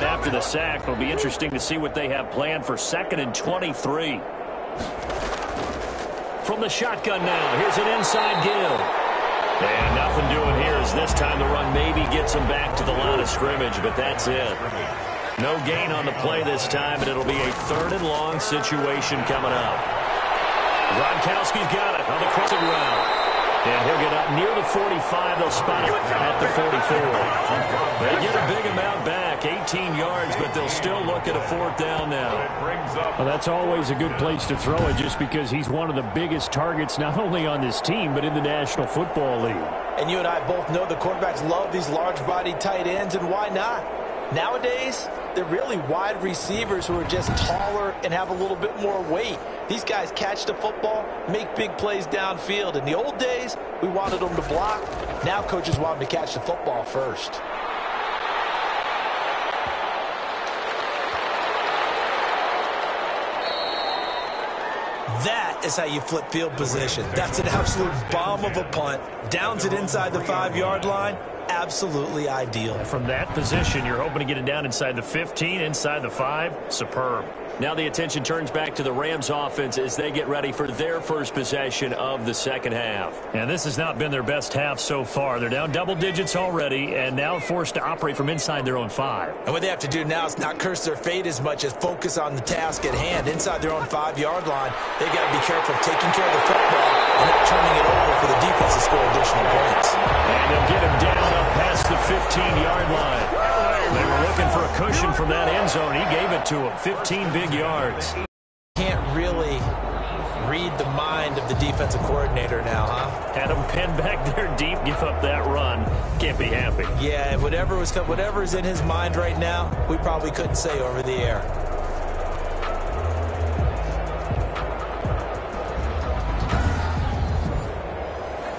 After the sack, it'll be interesting to see what they have planned for 2nd and 23. From the shotgun now, here's an inside give. And nothing doing here as this time the run maybe gets them back to the line of scrimmage, but that's it. No gain on the play this time, and it'll be a 3rd and long situation coming up. Gronkowski's got it on the crossing route. And he'll get up near the 45. They'll spot it at the 44. They get a big amount back, 18 yards, but they'll still look at a 4th down now. Well, that's always a good place to throw it just because he's one of the biggest targets not only on this team but in the National Football League. And you and I both know the quarterbacks love these large-bodied tight ends, and why not? Nowadays, they're really wide receivers who are just taller and have a little bit more weight. These guys catch the football, make big plays downfield. In the old days, we wanted them to block. Now coaches want them to catch the football first. That is how you flip field position. That's an absolute bomb of a punt. Downs it inside the 5-yard line. Absolutely ideal. From that position, you're hoping to get it down inside the 15, inside the 5. Superb. Now the attention turns back to the Rams offense as they get ready for their first possession of the second half. And this has not been their best half so far. They're down double digits already and now forced to operate from inside their own 5. And what they have to do now is not curse their fate as much as focus on the task at hand. Inside their own 5-yard line, they've got to be careful of taking care of the football and not turning it over for the defense to score additional points. And they'll get him down up past the 15-yard line. They were looking for a cushion from that end zone. He gave it to him. 15 big yards. Can't really read the mind of the defensive coordinator now, huh? Had him pinned back there deep, give up that run. Can't be happy. Yeah, whatever is in his mind right now, we probably couldn't say over the air.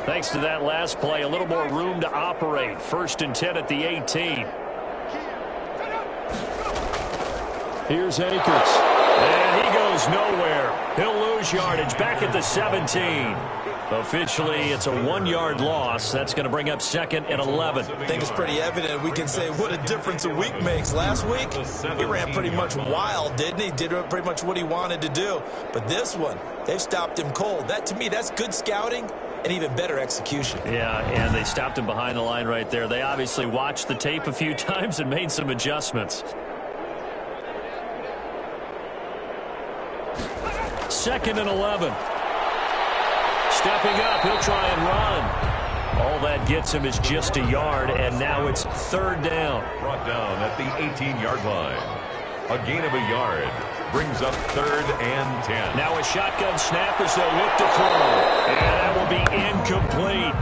Thanks to that last play, a little more room to operate. 1st and 10 at the 18. Here's Akers. And he goes nowhere. He'll lose yardage back at the 17. Officially, it's a 1-yard loss. That's going to bring up 2nd and 11. I think it's pretty evident. We can say what a difference a week makes. Last week, he ran pretty much wild, didn't he? Did pretty much what he wanted to do. But this one, they've stopped him cold. That, to me, that's good scouting and even better execution. Yeah, and they stopped him behind the line right there. They obviously watched the tape a few times and made some adjustments. 2nd and 11. Stepping up, he'll try and run. All that gets him is just a yard, and now it's 3rd down. Brought down at the 18-yard line. A gain of a yard brings up 3rd and 10. Now a shotgun snap as they'll look to throw. And that will be incomplete.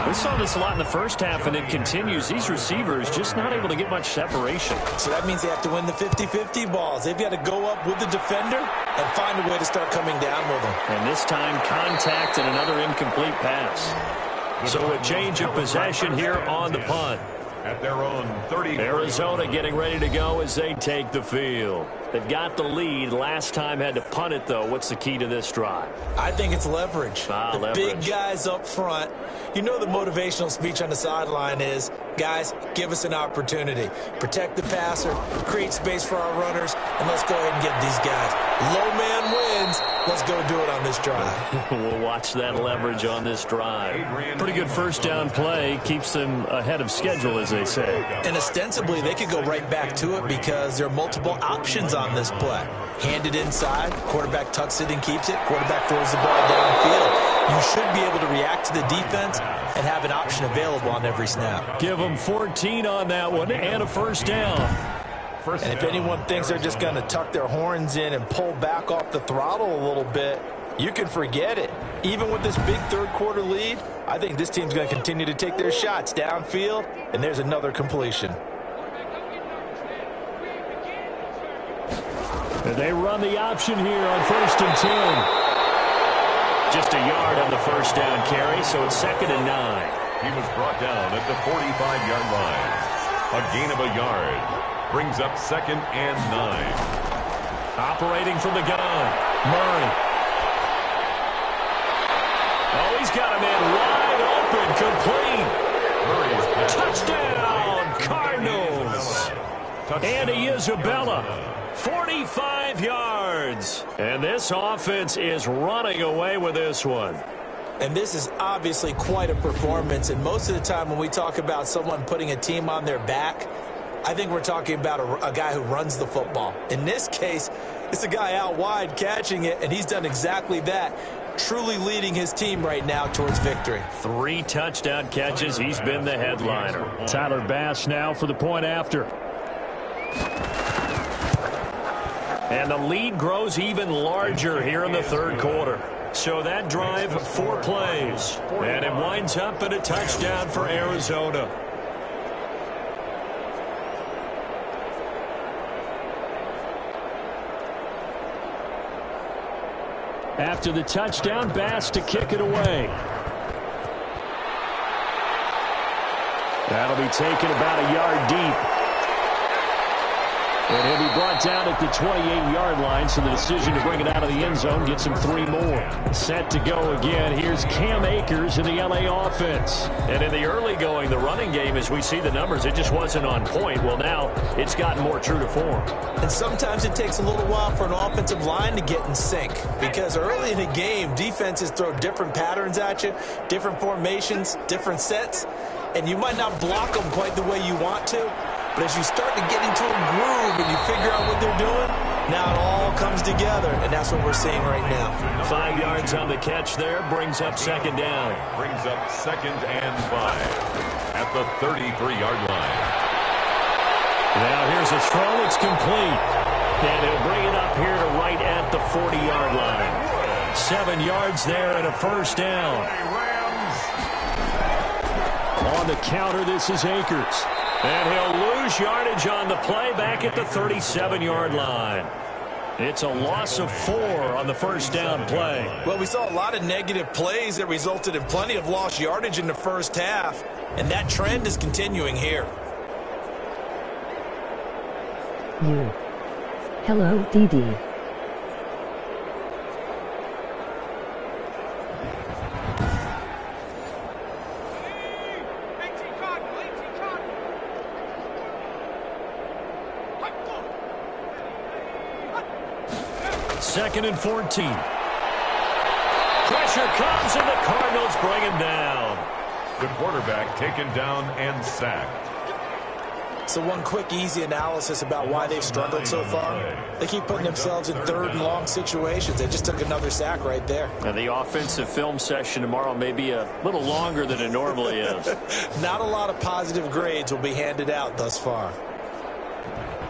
We saw this a lot in the first half, and it continues. These receivers just not able to get much separation. So that means they have to win the 50-50 balls. They've got to go up with the defender and find a way to start coming down with them. And this time, contact and another incomplete pass. So a change of possession here on the punt. At their own 30. Arizona getting ready to go as they take the field. They've got the lead. Last time had to punt it, though. What's the key to this drive? I think it's leverage. The leverage. Big guys up front. You know the motivational speech on the sideline is, guys, give us an opportunity. Protect the passer, create space for our runners, and let's go ahead and get these guys. Low man wins. Let's go do it on this drive. We'll watch that leverage on this drive. Pretty good first down play. Keeps them ahead of schedule, as they say. And ostensibly, they could go right back to it because there are multiple options on this play. Hand it inside, quarterback tucks it and keeps it, quarterback throws the ball downfield. You should be able to react to the defense and have an option available on every snap. Give them 14 on that one and a first down. And if anyone thinks they're just going to tuck their horns in and pull back off the throttle a little bit, you can forget it. Even with this big third-quarter lead, I think this team's going to continue to take their shots downfield, and there's another completion. And they run the option here on 1st and 10. Just a yard on the first down carry, so it's 2nd and 9. He was brought down at the 45-yard line. A gain of a yard. Brings up 2nd and 9. Operating from the gun, Murray. Oh, he's got a man wide open, complete. Touchdown, Cardinals. Andy Isabella, 45 yards. And this offense is running away with this one. And this is obviously quite a performance. And most of the time when we talk about someone putting a team on their back, I think we're talking about a guy who runs the football. In this case, it's a guy out wide catching it, and he's done exactly that, truly leading his team right now towards victory. 3 touchdown catches. He's been the headliner. Tyler Bass now for the point after. And the lead grows even larger here in the third quarter. So that drive, 4 plays. And it winds up in a touchdown for Arizona. After the touchdown, Bass to kick it away. That'll be taken about a yard deep. And he'll be brought down at the 28-yard line, so the decision to bring it out of the end zone gets him 3 more. Set to go again. Here's Cam Akers in the L.A. offense. And in the early going, the running game, as we see the numbers, it just wasn't on point. Well, now it's gotten more true to form. And sometimes it takes a little while for an offensive line to get in sync because early in the game, defenses throw different patterns at you, different formations, different sets, and you might not block them quite the way you want to. But as you start to get into a groove and you figure out what they're doing, now it all comes together, and that's what we're seeing right now. 5 yards on the catch there, brings up 2nd down. Brings up 2nd and 5 at the 33-yard line. Now here's a throw. It's complete. And he'll bring it up here to right at the 40-yard line. 7 yards there and a first down. On the counter, this is Akers. And he'll lose yardage on the play back at the 37-yard line. It's a loss of 4 on the first down play. Well, we saw a lot of negative plays that resulted in plenty of lost yardage in the first half, and that trend is continuing here. Hello, Didi. Second and 14. Pressure comes, and the Cardinals bring him down. The quarterback taken down and sacked. So one quick, easy analysis about why they've struggled so far. They keep putting themselves in 3rd and long situations. They just took another sack right there. And the offensive film session tomorrow may be a little longer than it normally is. Not a lot of positive grades will be handed out thus far.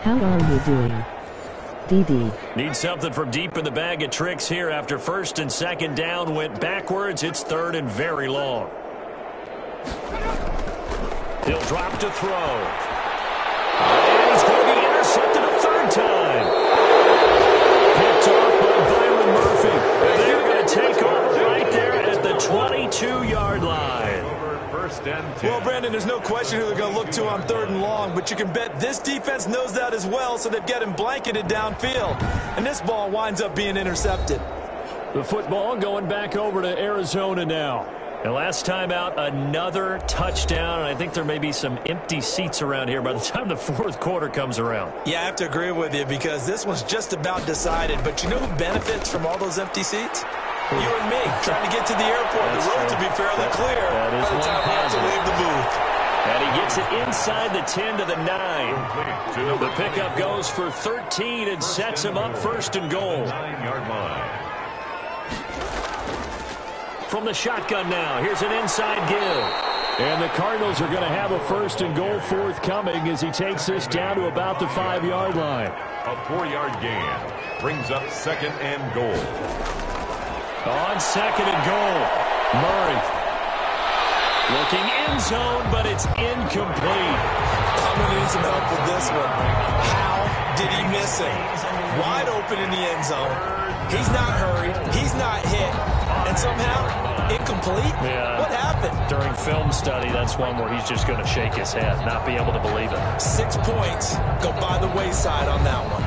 How are you doing, Didi? Need something from deep in the bag of tricks here after 1st and 2nd down went backwards. It's 3rd and very long. He'll drop to throw. And he's going to be intercepted a 3rd time. Picked off by Byron Murphy. They're going to take over right there at the 22-yard line. Well, Brandon, there's no question who they're going to look to on 3rd and long, but you can bet this defense knows that as well, so they've got him blanketed downfield. And this ball winds up being intercepted. The football going back over to Arizona now. And last time out, another touchdown, and I think there may be some empty seats around here by the time the fourth quarter comes around. Yeah, I have to agree with you because this one's just about decided. But you know who benefits from all those empty seats? You and me, trying to get to the airport. That's the road true. to be fairly clear that is by the time we have to leave the booth. And he gets it inside the 10 to the 9. The pickup goes for 13 and sets him up first and goal. 9-yard line. From the shotgun now, here's an inside give. And the Cardinals are going to have a first and goal forthcoming as he takes this down to about the 5-yard line. A 4-yard gain brings up second and goal. On second and goal, Murray. Looking end zone, but it's incomplete. I'm going to need some help with this one. How did he miss it? Wide open in the end zone. He's not hurried. He's not hit. And somehow, incomplete? Yeah. What happened? During film study, that's one where he's just going to shake his head, not be able to believe it. 6 points go by the wayside on that one.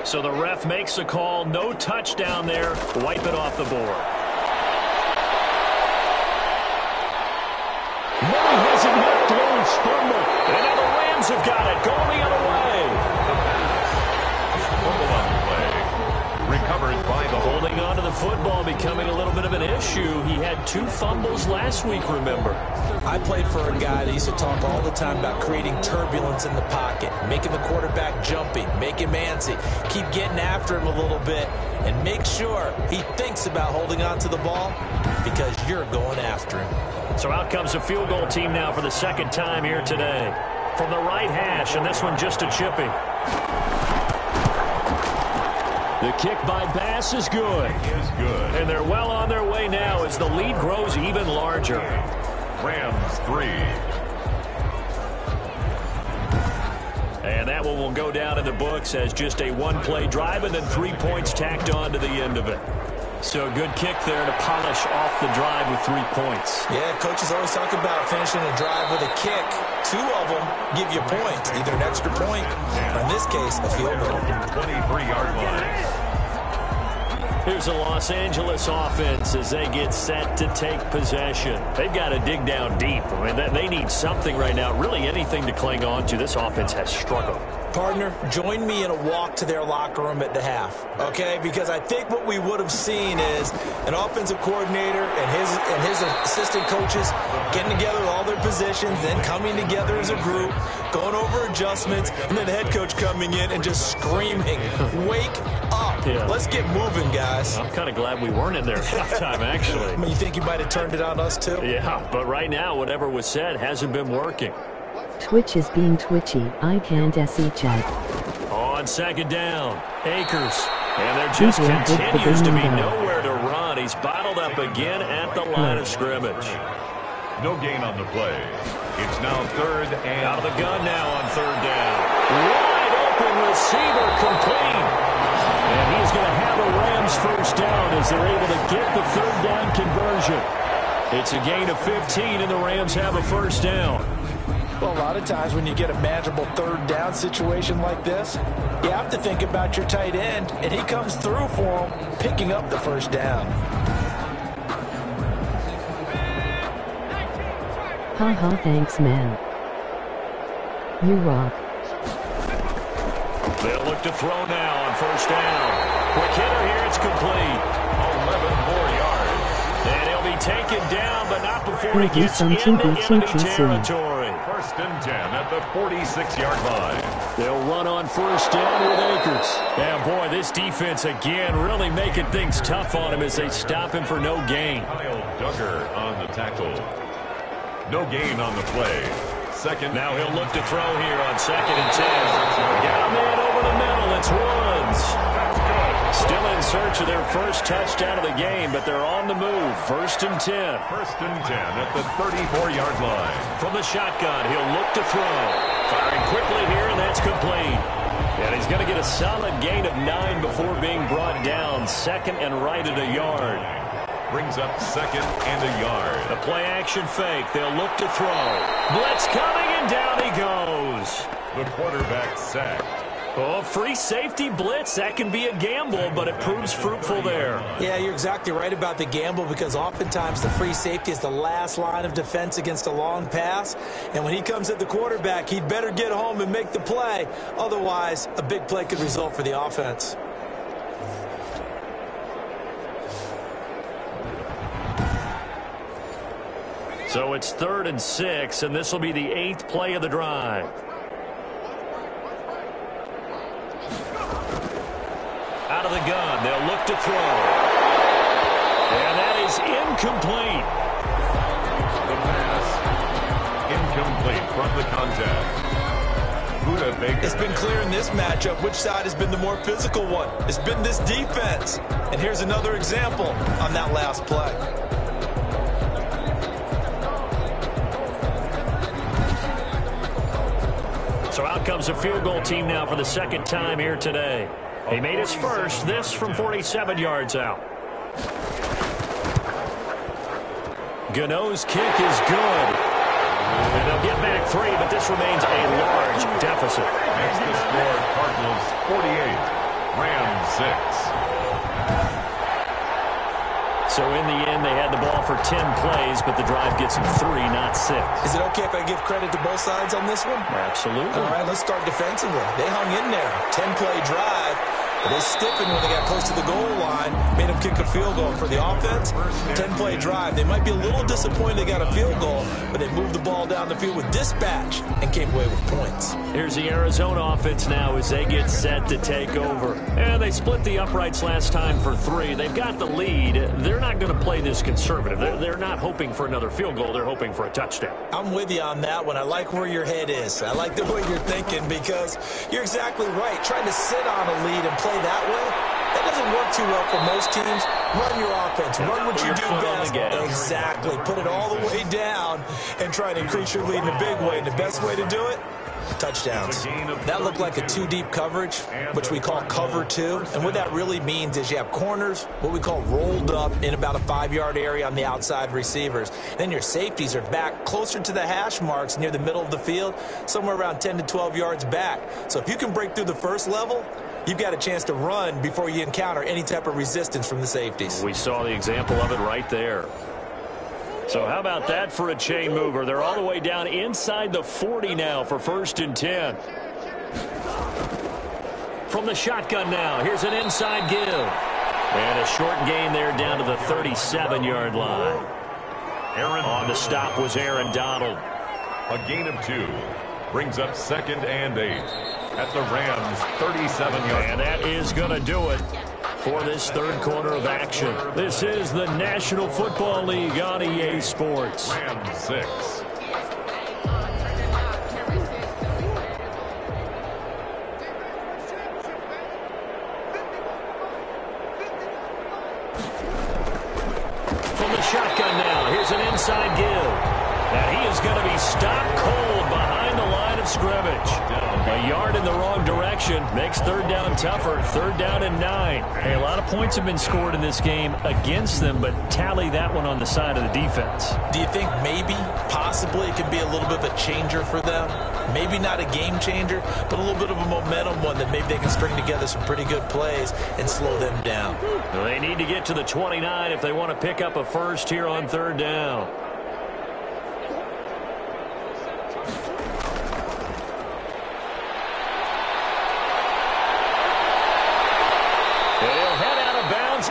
So the ref makes a call. No touchdown there. Wipe it off the board. Murray has it knocked loose. Fumble. And now the Rams have got it. Going the other way. Fumble on the play. Recovered by the Holding on to the football becoming a little bit of an issue. He had 2 fumbles last week, remember. I played for a guy that used to talk all the time about creating turbulence in the pocket, making the quarterback jumpy, make him antsy, keep getting after him a little bit, and make sure he thinks about holding on to the ball because you're going after him. So out comes a field goal team now for the second time here today. From the right hash, and this one just a chippy. The kick by Bass is good. is good. And they're well on their way now as the lead grows even larger. Rams 3. And that one will go down in the books as just a one-play drive and then 3 points tacked on to the end of it. So a good kick there to polish off the drive with 3 points. Yeah, coaches always talk about finishing a drive with a kick. 2 of them give you points, either an extra point, or in this case, a field goal. 23-yard line. Here's the Los Angeles offense as they get set to take possession. They've got to dig down deep. I mean, they need something right now, really anything to cling on to. This offense has struggled. Partner, join me in a walk to their locker room at the half, okay? Because I think what we would have seen is an offensive coordinator and his assistant coaches getting together with all their positions, then coming together as a group, going over adjustments, and then the head coach coming in and just screaming, wake up. Yeah. Let's get moving, guys. I'm kind of glad we weren't in there at halftime, actually. I mean, you think you might have turned it on us, too? Yeah, but right now, whatever was said hasn't been working. Twitch is being twitchy. I can't see chat. On second down, Akers. And there just continues to be nowhere to run. He's bottled up again at the line of scrimmage. No gain on the play. It's now third and... Out of the gun now on third down. Wide open receiver complete. And he's going to have a Rams first down as they're able to get the third down conversion. It's a gain of 15, and the Rams have a first down. Well, a lot of times when you get a manageable third down situation like this, you have to think about your tight end, and he comes through for him, picking up the first down. Haha, thanks, man. You rock. They'll look to throw now on first down. Quick hitter here, it's complete. 11 more yards. And he'll be taken down, but not before he Thank you, gets some into enemy chinky soon. territory. First and 10 at the 46-yard line. They'll run on first down with Akers. Yeah, boy, this defense again really making things tough on him as they stop him for no gain. Kyle Duggar on the tackle. No gain on the play. Second. Now he'll look to throw here on second and 10. Got a man over the middle. It's Woods. Still in search of their first touchdown of the game, but they're on the move. First and 10. First and 10 at the 34-yard line. From the shotgun, he'll look to throw. Firing quickly here, and that's complete. And he's going to get a solid gain of 9 before being brought down. Second and right at a yard. Brings up second and a yard. A play action fake. They'll look to throw. Blitz coming, and down he goes. The quarterback sacked. Oh, free safety blitz. That can be a gamble, but it proves fruitful there. Yeah, you're exactly right about the gamble because oftentimes the free safety is the last line of defense against a long pass. And when he comes at the quarterback, he'd better get home and make the play. Otherwise, a big play could result for the offense. So it's 3rd and 6, and this will be the 8th play of the drive. Out of the gun, they'll look to throw. And that is incomplete. The pass incomplete from the contact. Budda Baker. It's been clear in this matchup which side has been the more physical one. It's been this defense. And here's another example on that last play. So out comes a field goal team now for the 2nd time here today. He made his first, this from 47 yards out. Gano's kick is good. And they'll get back 3, but this remains a large deficit. Makes the score Cardinals 48, Rams 6. So in the end, they had the ball for 10 plays, but the drive gets them 3, not 6. Is it okay if I give credit to both sides on this one? Absolutely. All right, let's start defensively. They hung in there. 10-play drive. But they stiffened when they got close to the goal line, made them kick a field goal. For the offense, 10-play drive. They might be a little disappointed they got a field goal, but they moved the ball down the field with dispatch and came away with points. Here's the Arizona offense now as they get set to take over. And they split the uprights last time for 3. They've got the lead. They're not going to play this conservative. They're not hoping for another field goal. They're hoping for a touchdown. I'm with you on that one. I like where your head is. I like the way you're thinking because you're exactly right. Trying to sit on a lead and play that way, that doesn't work too well for most teams. Run your offense. Run what you do best. Exactly. Put it all the way down and try to increase your lead in a big way. And the best way to do it, touchdowns. That looked like a 2-deep coverage, which we call cover 2. And what that really means is you have corners, what we call rolled up in about a 5-yard area on the outside receivers. Then your safeties are back closer to the hash marks near the middle of the field, somewhere around 10 to 12 yards back. So if you can break through the first level, you've got a chance to run before you encounter any type of resistance from the safeties. We saw the example of it right there. So how about that for a chain mover? They're all the way down inside the 40 now for 1st and 10. From the shotgun now, here's an inside give. And a short gain there down to the 37-yard line. On the stop was Aaron Donald. A gain of 2 brings up 2nd and 8 at the Rams 37-yard. And that is going to do it for this 3rd quarter of action. This is the National Football League on EA Sports. Rams 6. From the shotgun now, here's an inside give. And he is going to be stopped cold behind the line of scrimmage. A yard in the wrong direction makes 3rd down tougher. 3rd down and 9. Hey, a lot of points have been scored in this game against them, but tally that one on the side of the defense. Do you think maybe, possibly, it could be a little bit of a changer for them? Maybe not a game changer, but a little bit of a momentum one that maybe they can string together some pretty good plays and slow them down. They need to get to the 29 if they want to pick up a first here on 3rd down.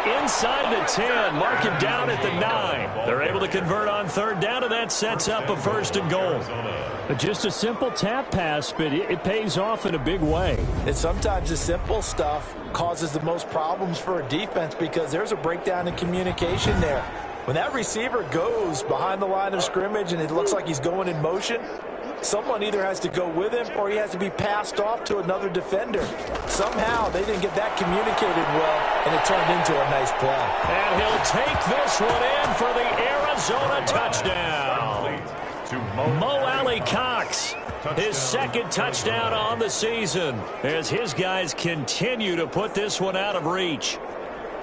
Inside the 10, mark him down at the 9. They're able to convert on 3rd down, and that sets up a 1st and goal. Just a simple tap pass, but it pays off in a big way. And sometimes the simple stuff causes the most problems for a defense because there's a breakdown in communication there. When that receiver goes behind the line of scrimmage and it looks like he's going in motion, someone either has to go with him or he has to be passed off to another defender. Somehow they didn't get that communicated well, and it turned into a nice play. And he'll take this one in for the Arizona touchdown. Mo Alley-Cox, his 2nd touchdown on the season as his guys continue to put this one out of reach.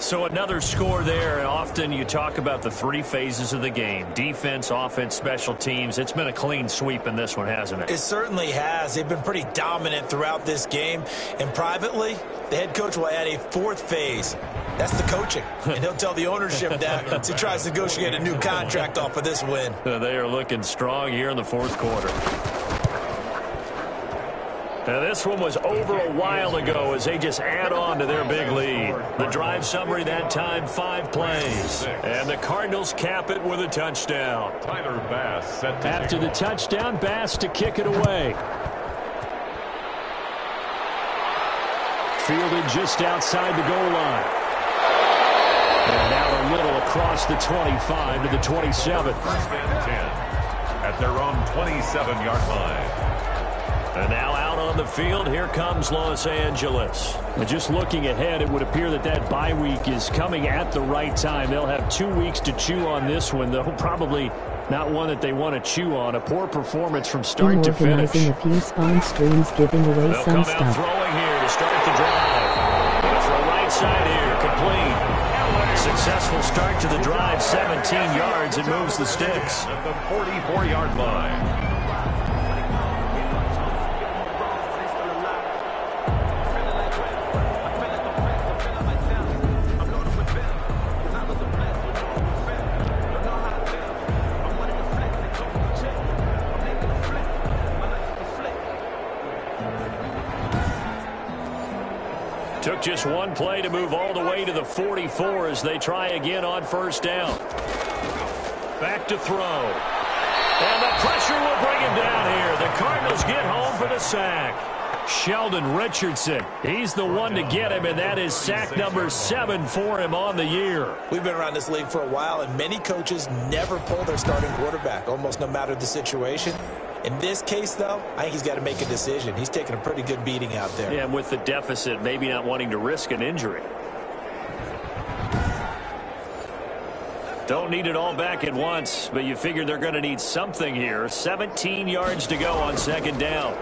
So another score there. Often you talk about the three phases of the game: defense, offense, special teams. It's been a clean sweep in this one, hasn't it? It certainly has. They've been pretty dominant throughout this game. And privately, the head coach will add a fourth phase. That's the coaching. And he'll tell the ownership that as he tries to negotiate a new contract off of this win. They are looking strong here in the fourth quarter. Now, this one was over a while ago as they just add on to their big lead. The drive summary that time, 5 plays. And the Cardinals cap it with a touchdown. Tyler Bass set to After the touchdown, Bass to kick it away. Fielded just outside the goal line. And out a little across the 25 to the 27. first and 10 at their own 27-yard line. And now out on the field, here comes Los Angeles. And just looking ahead, it would appear that that bye week is coming at the right time. They'll have 2 weeks to chew on this one, though probably not one that they want to chew on. A poor performance from start to finish. Organizing a few spawn streams, giving away They'll some come stuff. out throwing here to start the drive. And for a right side here, complete. Successful start to the drive, 17 yards. It moves the sticks. At the 44-yard line. Took just one play to move all the way to the 44 as they try again on first down. Back to throw. And the pressure will bring him down here. The Cardinals get home for the sack. Sheldon Richardson, he's the one to get him, and that is sack number 7 for him on the year. We've been around this league for a while, and many coaches never pull their starting quarterback, almost no matter the situation. In this case, though, I think he's got to make a decision. He's taking a pretty good beating out there. Yeah, and with the deficit, maybe not wanting to risk an injury. Don't need it all back at once, but you figure they're going to need something here. 17 yards to go on second down.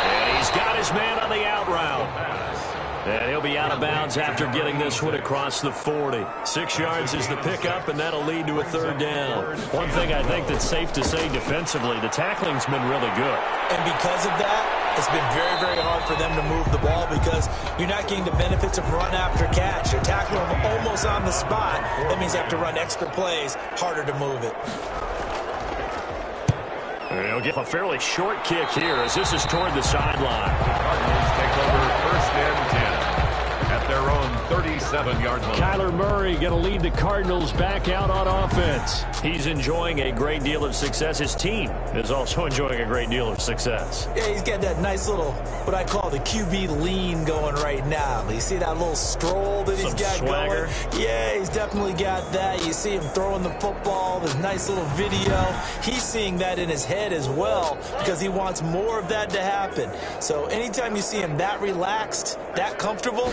And he's got his man on the out route. And he'll be out of bounds after getting this one across the 40. 6 yards is the pickup, and that'll lead to a third down. One thing I think that's safe to say defensively, the tackling's been really good. And because of that, it's been very, very hard for them to move the ball because you're not getting the benefits of run after catch. You're tackling them almost on the spot. That means you have to run extra plays, harder to move it. And he'll get a fairly short kick here as this is toward the sideline. Cardinals take over first and 10 at their own 37-yard line. Kyler Murray going to lead the Cardinals back out on offense. He's enjoying a great deal of success. His team is also enjoying a great deal of success. Yeah, he's got that nice little, what I call the QB lean going right now. You see that little stroll that he's got swagger going? Yeah, he's definitely got that. You see him throwing the football, this nice little video. He's seeing that in his head as well because he wants more of that to happen. So anytime you see him that relaxed, that comfortable,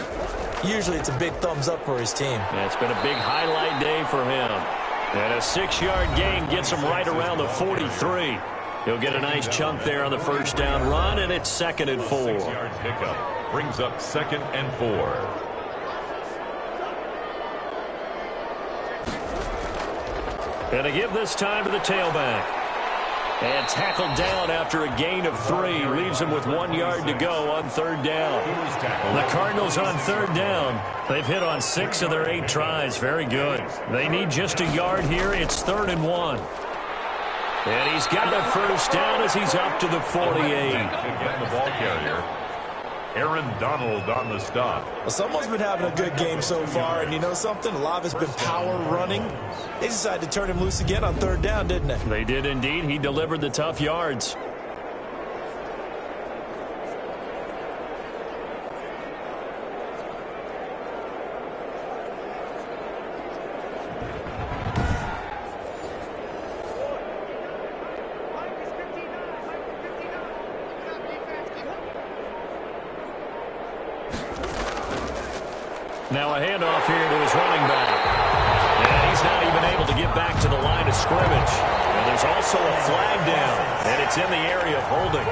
usually it's a big thumbs up for his team. Yeah, it's been a big highlight day for him. And a 6-yard gain gets him right around the 43. He'll get a nice chunk there on the first down run, and it's 2nd and 4. 6-yard pickup brings up 2nd and 4. And to give this time to the tailback. And tackled down after a gain of 3. Leaves him with 1 yard to go on third down. The Cardinals on third down. They've hit on 6 of their 8 tries. Very good. They need just a yard here. It's 3rd and 1. And he's got the first down as he's up to the 48. Getting the ball carrier. Aaron Donald on the stop. Well, someone's been having a good game so far, and you know something? A lot of it's been power running. They decided to turn him loose again on third down, didn't they? They did indeed. He delivered the tough yards. Now a handoff here to his running back. And he's not even able to get back to the line of scrimmage. And there's also a flag down. And it's in the area of holding.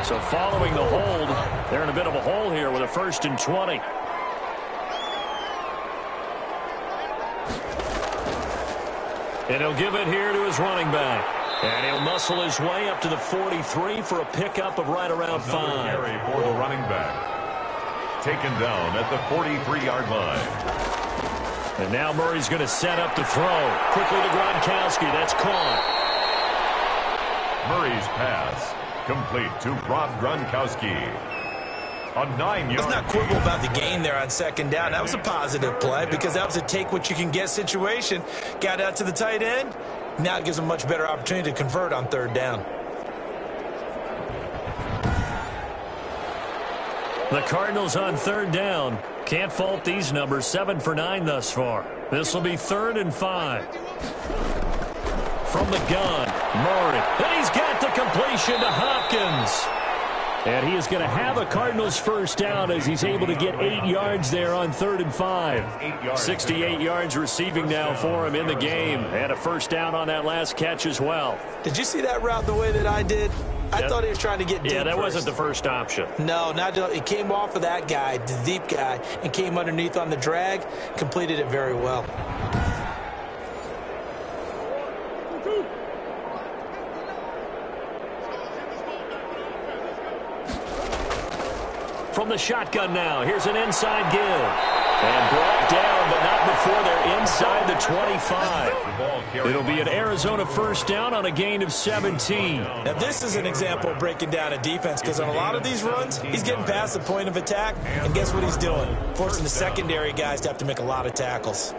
So So following the hold, they're in a bit of a hole here with a 1st and 20. And he'll give it here to his running back. And he'll muscle his way up to the 43 for a pickup of right around 5. Carry for the running back. Taken down at the 43-yard line. And now Murray's going to set up to throw. Quickly to Gronkowski. That's caught. Murray's pass complete to Rob Gronkowski. A 9-yard. Let's not quibble about the gain there on 2nd down. That was a positive play because that was a take-what-you-can-get situation. Got out to the tight end. Now it gives them a much better opportunity to convert on 3rd down. The Cardinals on 3rd down. Can't fault these numbers. 7 for 9 thus far. This will be 3rd and 5. From the gun, Murray. And he's got the completion to Hopkins. And he is going to have a Cardinals 1st down as he's able to get 8 yards there on 3rd and 5. 68 yards receiving now for him in the game. And a 1st down on that last catch as well. Did you see that route the way that I did? I thought he was trying to get deep. Yeah, that first. wasn't the first option. No, not it came off of that guy, the deep guy, and came underneath on the drag, completed it very well. From the shotgun now, here's an inside give. And brought down, but not before they're inside the 25. It'll be an Arizona 1st down on a gain of 17. Now, this is an example of breaking down a defense because on a lot of these runs, he's getting past the point of attack, and guess what he's doing? Forcing the secondary guys to have to make a lot of tackles.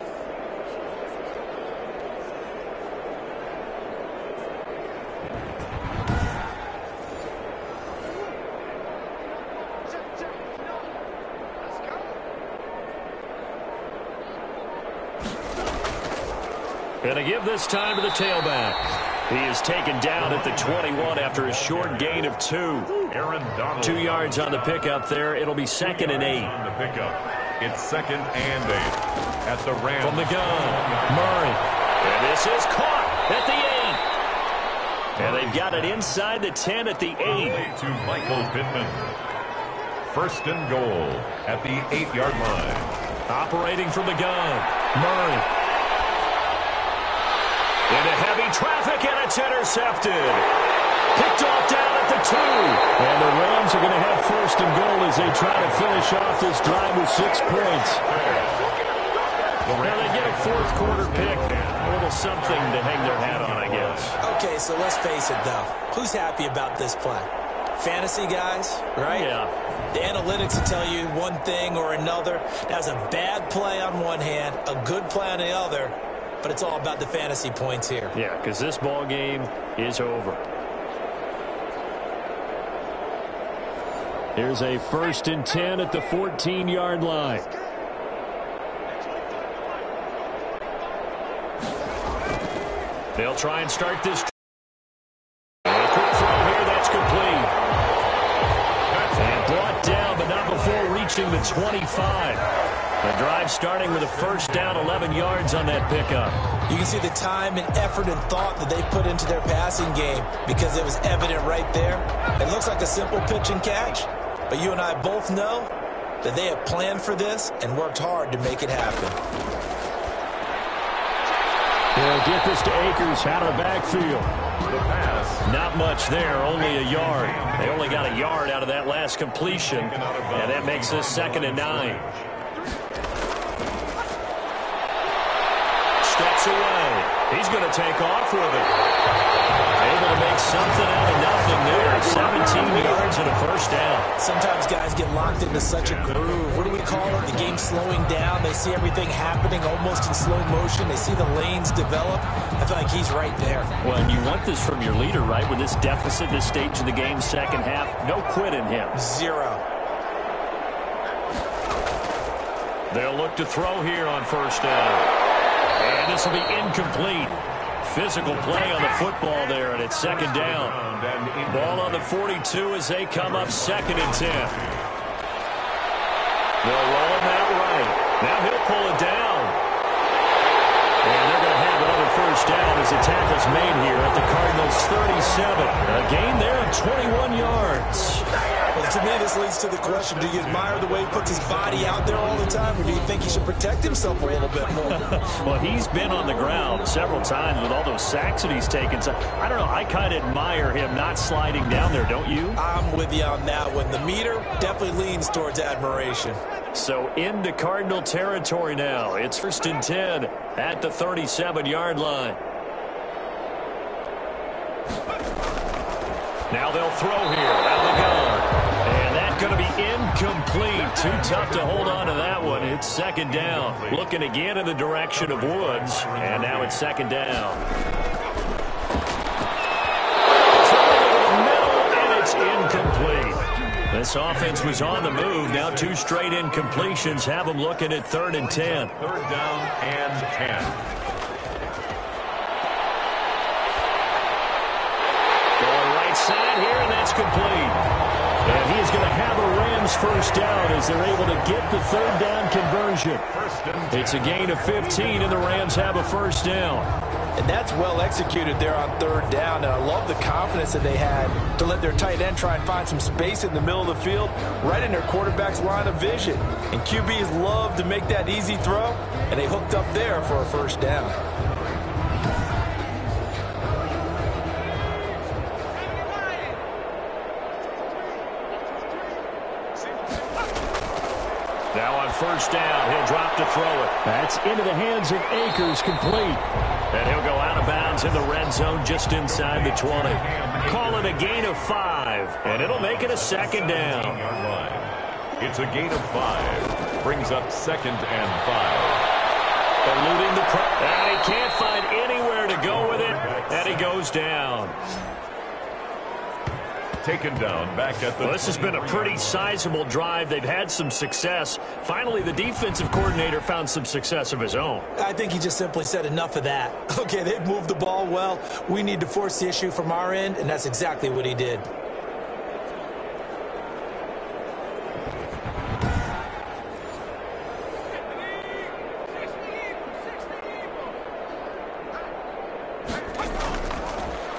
Going to give this time to the tailback. He is taken down at the 21 after a short gain of 2. Aaron Donald. 2 yards on the pickup there. It'll be 2nd and 8. On the pickup. It's 2nd and 8 at the Rams. From the gun, Murray. And this is caught at the 8. And they've got it inside the 10 at the 8. To Michael Pittman. 1st and goal at the 8-yard line. Operating from the gun, Murray. Into heavy traffic, and it's intercepted. Picked off down at the 2. And the Rams are going to have 1st and goal as they try to finish off this drive with 6 points. Now they get a 4th quarter pick. A little something to hang their hat on, I guess. Okay, so let's face it, though. Who's happy about this play? Fantasy guys, right? Yeah. The analytics will tell you one thing or another. That was a bad play on one hand, a good play on the other. But it's all about the fantasy points here. Yeah, because this ball game is over. Here's a 1st and 10 at the 14-yard line. They'll try and start this. And a quick throw here, that's complete. And brought down, but not before reaching the 25. The drive starting with a 1st down, 11 yards on that pickup. You can see the time and effort and thought that they put into their passing game because it was evident right there. It looks like a simple pitch and catch, but you and I both know that they have planned for this and worked hard to make it happen. They'll get this to Akers out of the backfield. The pass. Not much there, only a yard. They only got a yard out of that last completion, and that makes this 2nd and 9. Steps away. He's going to take off with it. Able to make something out of nothing there. 17 yards and a 1st down. Sometimes guys get locked into such a groove. What do we call it? The game slowing down. They see everything happening almost in slow motion. They see the lanes develop. I feel like he's right there. Well, and you want this from your leader, right? With this deficit, this stage of the game, 2nd half, no quit in him. 0. They'll look to throw here on 1st down. And this will be incomplete. Physical play on the football there, and it's 2nd down. Ball on the 42 as they come up 2nd and 10. They'll roll him out right. Now he'll pull it down. And they're going to have another 1st first down as the tackle's made here at the Cardinals' 37. A gain there of 21 yards. Well, to me, this leads to the question, do you admire the way he puts his body out there all the time, or do you think he should protect himself a little bit more? Well, he's been on the ground several times with all those sacks that he's taken. So, I don't know. I kind of admire him not sliding down there, don't you? I'm with you on that one. The meter definitely leans towards admiration. So into Cardinal territory now. It's 1st and 10 at the 37-yard line. Now they'll throw here out of the gun. And that's going to be incomplete. Too tough to hold on to that one. It's 2nd down. Looking again in the direction of Woods. And now it's 2nd down. And it's incomplete. This offense was on the move. Now 2 straight incompletions have them looking at 3rd and 10. 3rd down and 10. Going right side here, and that's complete. And he is going to have a Rams first down as they're able to get the 3rd down conversion. It's a gain of 15, and the Rams have a first down. And that's well executed there on 3rd down. And I love the confidence that they had to let their tight end try and find some space in the middle of the field, right in their quarterback's line of vision. And QBs love to make that easy throw, and they hooked up there for a first down. Now on first down, he'll drop to throw it. That's into the hands of Akers, complete. And he'll go out of bounds in the red zone just inside the 20. Call it a gain of 5, and it'll make it a 2nd down. It's a gain of 5. Brings up 2nd and 5. Eluding the pressure. And he can't find anywhere to go with it, and he goes down. Taken down back at the... Well, this has been a pretty sizable drive. They've had some success. Finally, the defensive coordinator found some success of his own. I think he just simply said enough of that. Okay, they've moved the ball well. We need to force the issue from our end, and that's exactly what he did.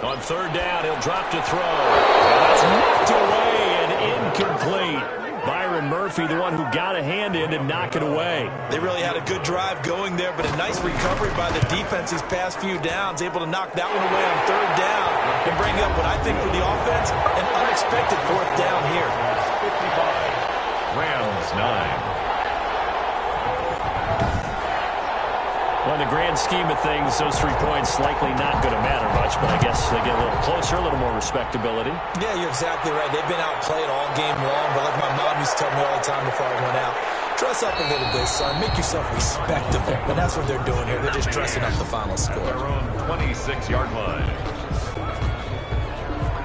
On 3rd down, he'll drop to throw. And that's knocked away and incomplete. Byron Murphy, the one who got a hand in and knock it away. They really had a good drive going there, but a nice recovery by the defense these past few downs, able to knock that one away on 3rd down and bring up what I think for the offense, an unexpected 4th down here. 55. Rams 9. Well, in the grand scheme of things, those 3 points likely not going to matter much, but I guess they get a little closer, a little more respectability. Yeah, you're exactly right. They've been outplayed all game long, but like my mom used to tell me all the time before I went out, dress up a little bit, son. Make yourself respectable. And that's what they're doing here. They're just dressing up the final score. Their own 26-yard line.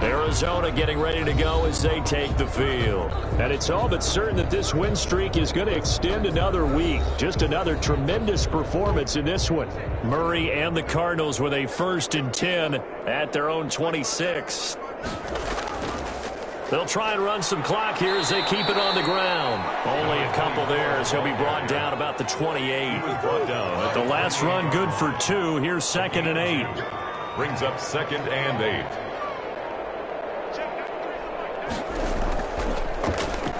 Arizona getting ready to go as they take the field. And it's all but certain that this win streak is going to extend another week. Just another tremendous performance in this one. Murray and the Cardinals with a 1st and 10 at their own 26. They'll try and run some clock here as they keep it on the ground. Only a couple there as he'll be brought down about the 28. The last run good for 2. Here's 2nd and 8. Brings up 2nd and 8.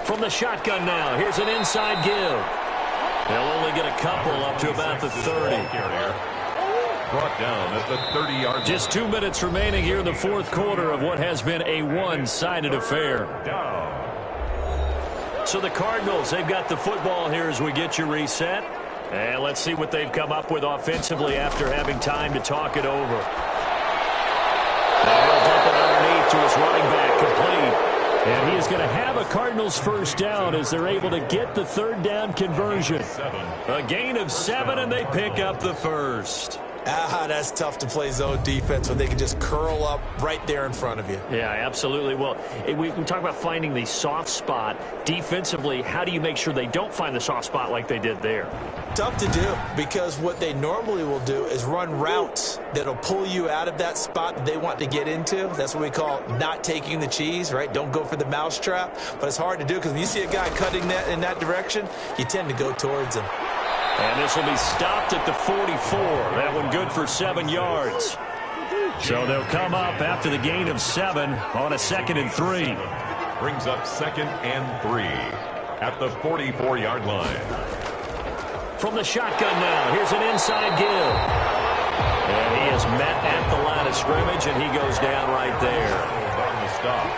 From the shotgun now, here's an inside give. They'll only get a couple up to about the 30. Brought down at the 30-yard line. Just 2 minutes remaining here in the 4th quarter of what has been a one-sided affair. Down. So the Cardinals, they've got the football here as we get you reset. And let's see what they've come up with offensively after having time to talk it over. And he'll dump it underneath to his running back, complete. And he is going to have a Cardinals first down as they're able to get the 3rd down conversion. A gain of 7, and they pick up the first. That's tough to play zone defense when they can just curl up right there in front of you. Yeah, absolutely. Well, we talk about finding the soft spot. Defensively, how do you make sure they don't find the soft spot like they did there? Tough to do, because what they normally will do is run routes that'll pull you out of that spot that they want to get into. That's what we call not taking the cheese, right? Don't go for the mousetrap. But it's hard to do because when you see a guy cutting that in that direction, you tend to go towards him. And this will be stopped at the 44. That one good for 7 yards. So they'll come up after the gain of 7 on a 2nd and 3. Brings up 2nd and 3 at the 44-yard line. From the shotgun now, here's an inside give. And he is met at the line of scrimmage, and he goes down right there. On the stop.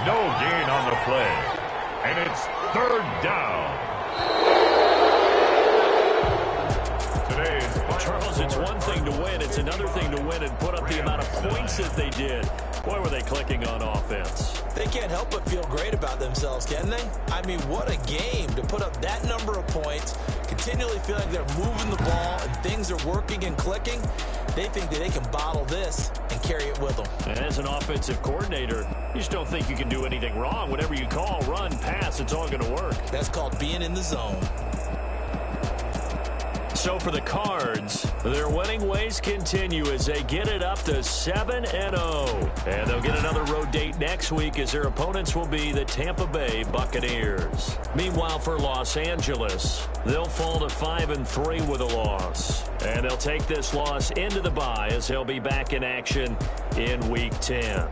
No gain on the play. And it's 3rd down. Charles, it's one thing to win. It's another thing to win and put up the amount of points that they did. Boy, were they clicking on offense. They can't help but feel great about themselves, can they? I mean, what a game to put up that number of points, continually feel like they're moving the ball and things are working and clicking. They think that they can bottle this and carry it with them. And as an offensive coordinator, you just don't think you can do anything wrong. Whatever you call, run, pass, it's all going to work. That's called being in the zone. So for the Cards, their winning ways continue as they get it up to 7-0. And they'll get another road date next week as their opponents will be the Tampa Bay Buccaneers. Meanwhile, for Los Angeles, they'll fall to 5-3 with a loss. And they'll take this loss into the bye as they'll be back in action in Week 10.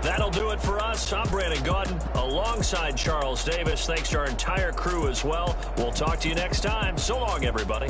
That'll do it for us. I'm Brandon Gaudin alongside Charles Davis. Thanks to our entire crew as well. We'll talk to you next time. So long, everybody.